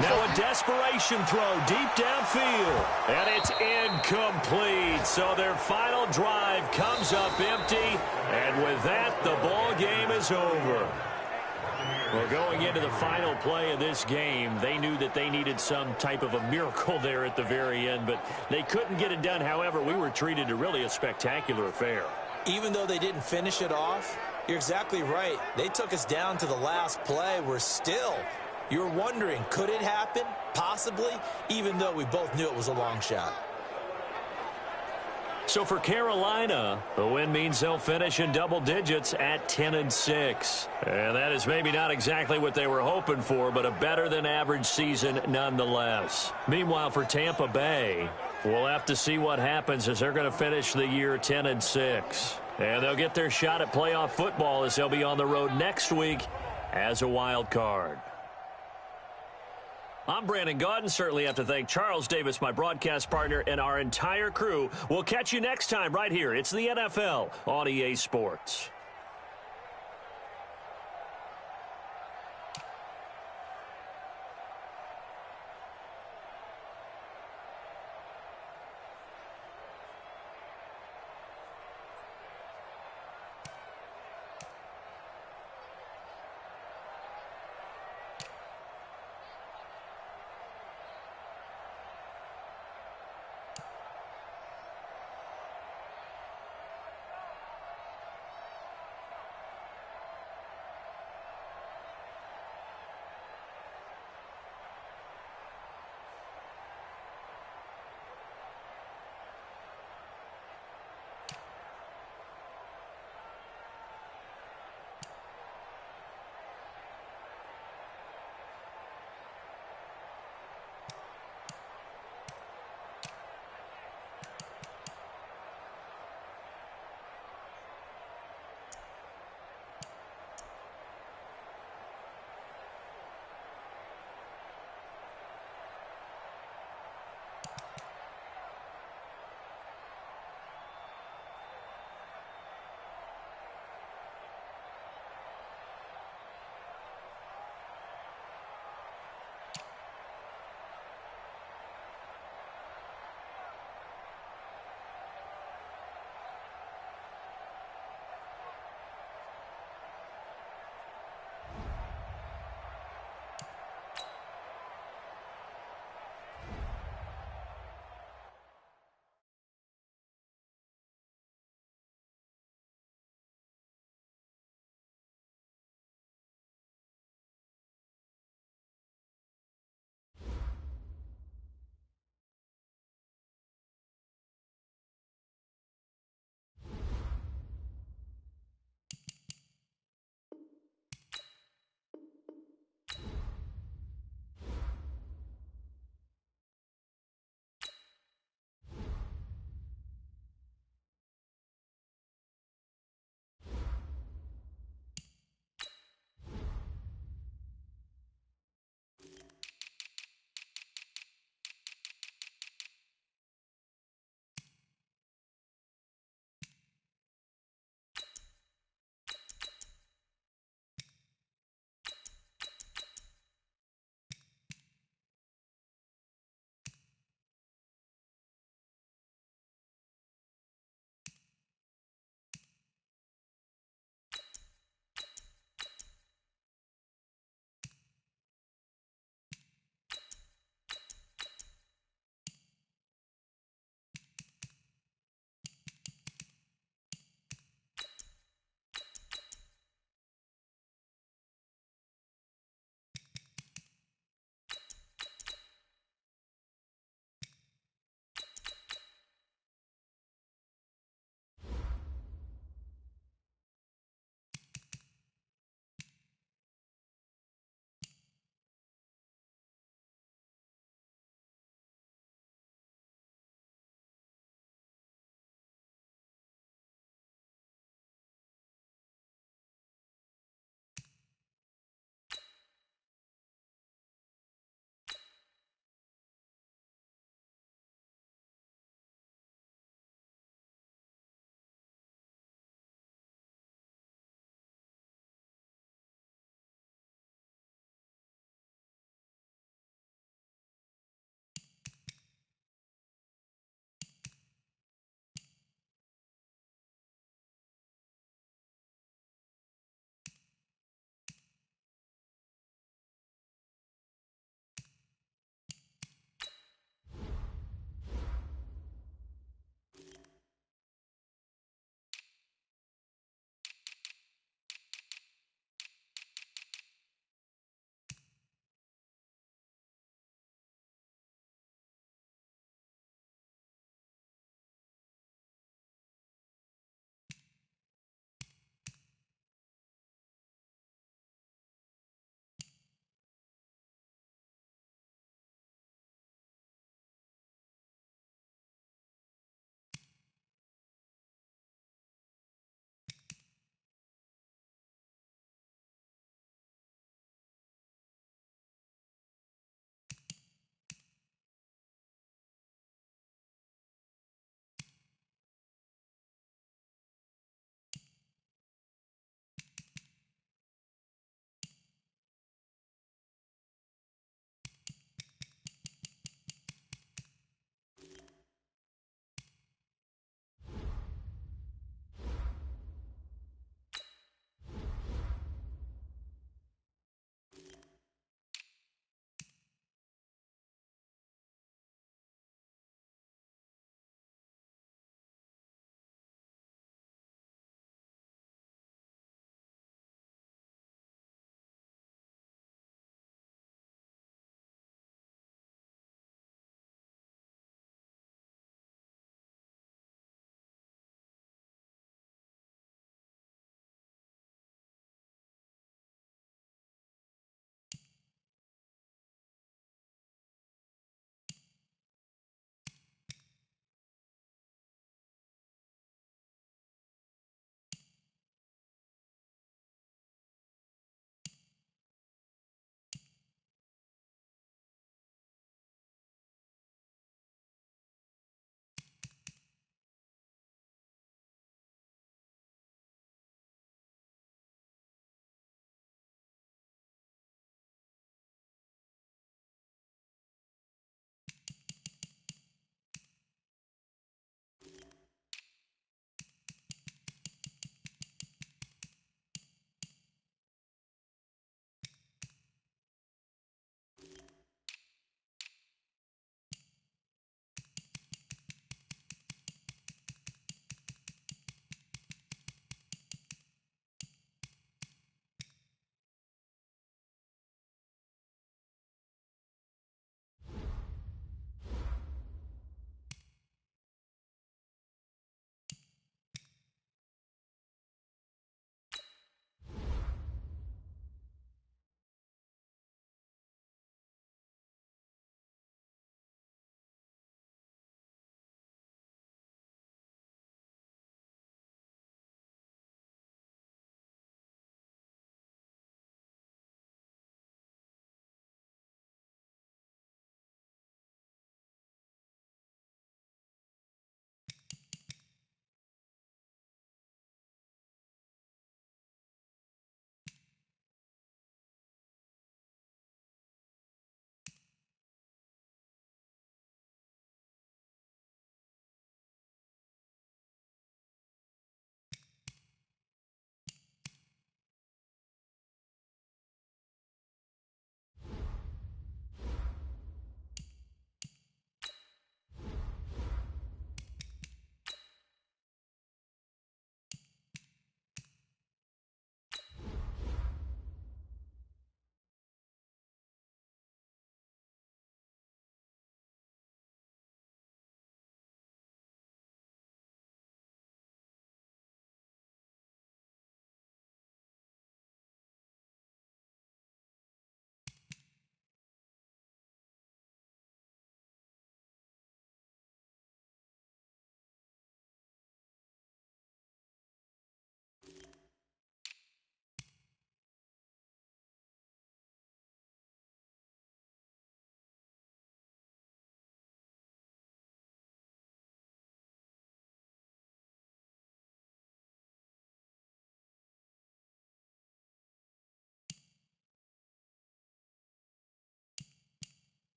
Now a desperation throw deep downfield. And it's incomplete. So their final drive comes up empty. And with that, the ball game is over. Well, going into the final play of this game, they knew that they needed some type of a miracle there at the very end, but they couldn't get it done. However, we were treated to really a spectacular affair. Even though they didn't finish it off, you're exactly right. They took us down to the last play. You're wondering, could it happen? Possibly, even though we both knew it was a long shot. So for Carolina, the win means they'll finish in double digits at 10-6. And that is maybe not exactly what they were hoping for, but a better than average season nonetheless. Meanwhile, for Tampa Bay, we'll have to see what happens as they're going to finish the year 10-6. And they'll get their shot at playoff football as they'll be on the road next week as a wild card. I'm Brandon Gaudin. Certainly have to thank Charles Davis, my broadcast partner, and our entire crew. We'll catch you next time right here. It's the NFL on EA Sports.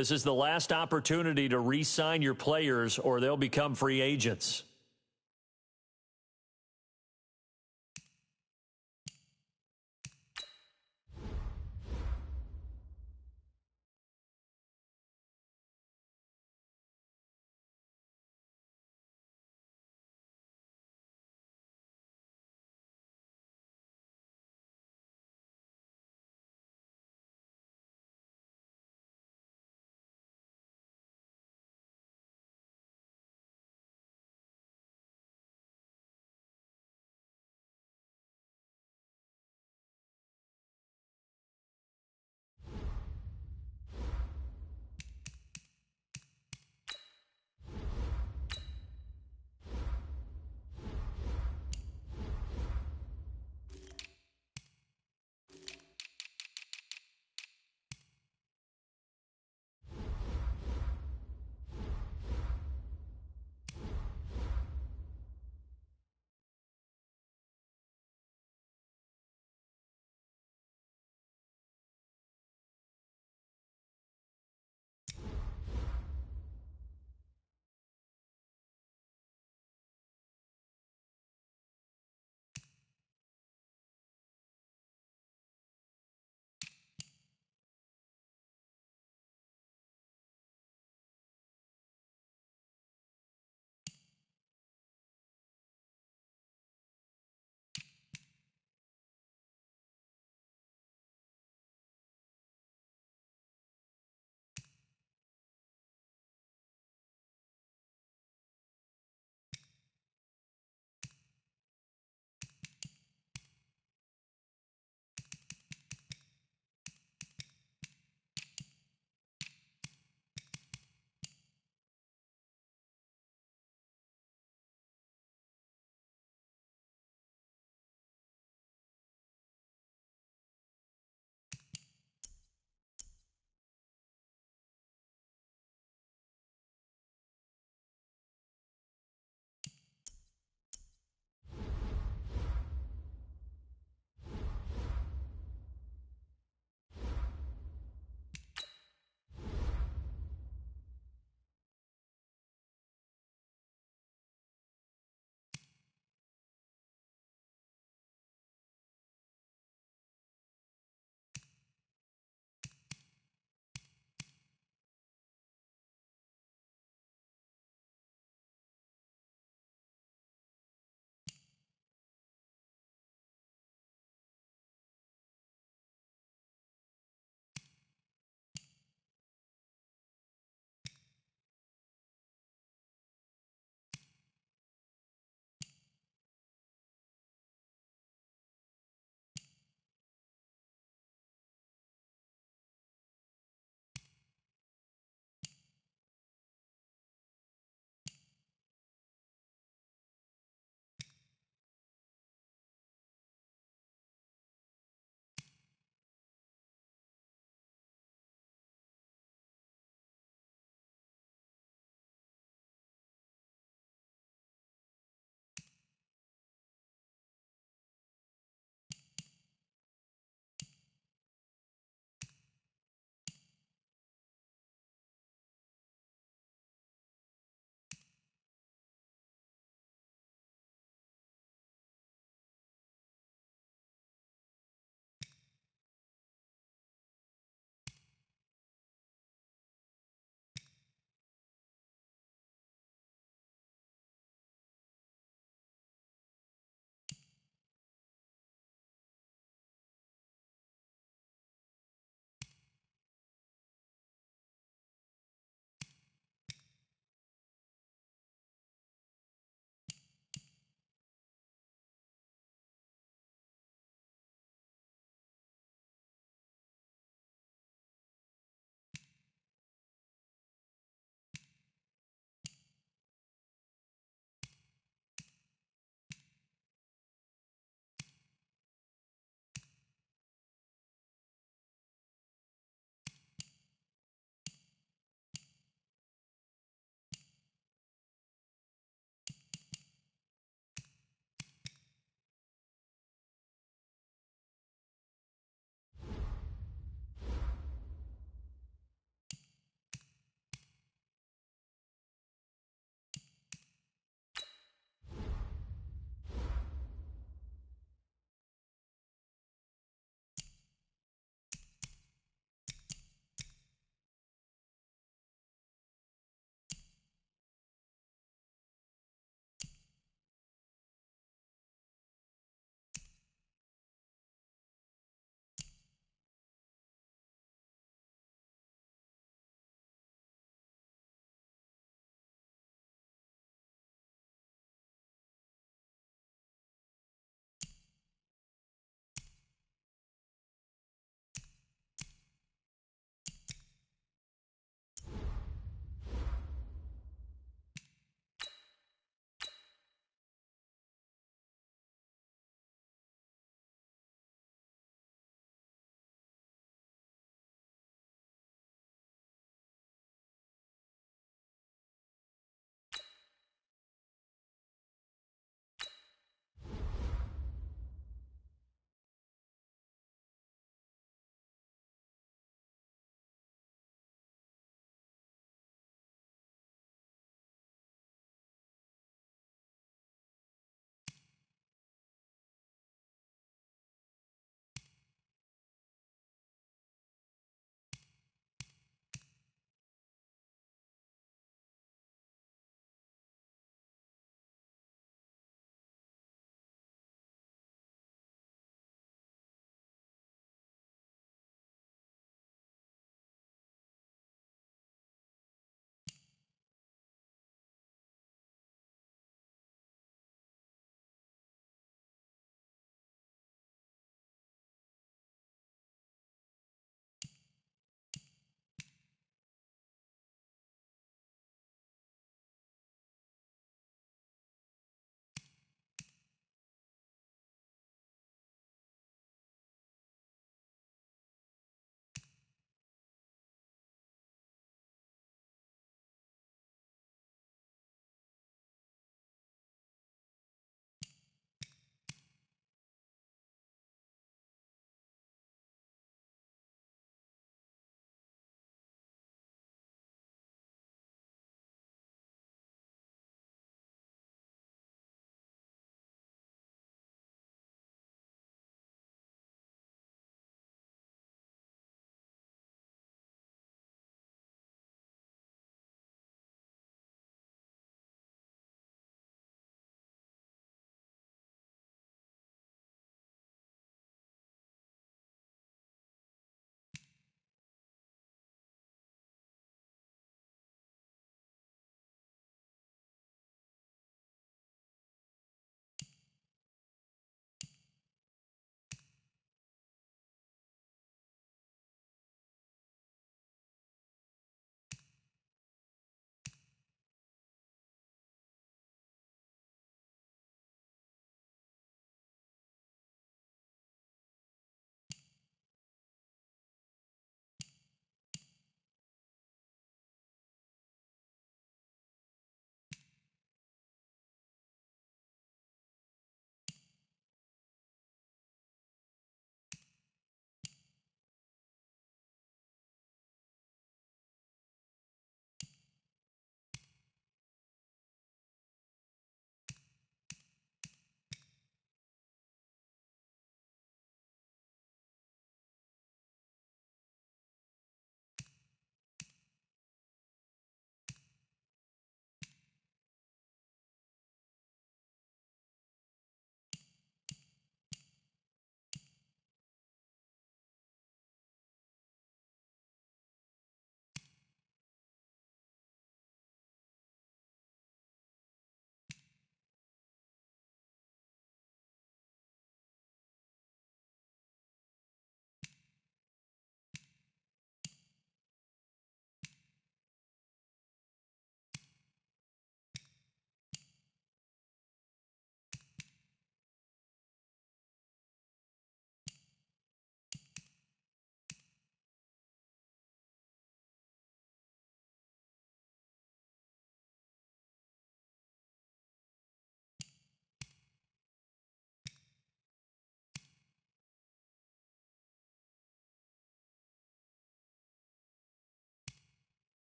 This is the last opportunity to re-sign your players or they'll become free agents.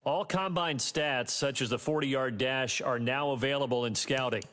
All combine stats, such as the 40-yard dash, are now available in scouting.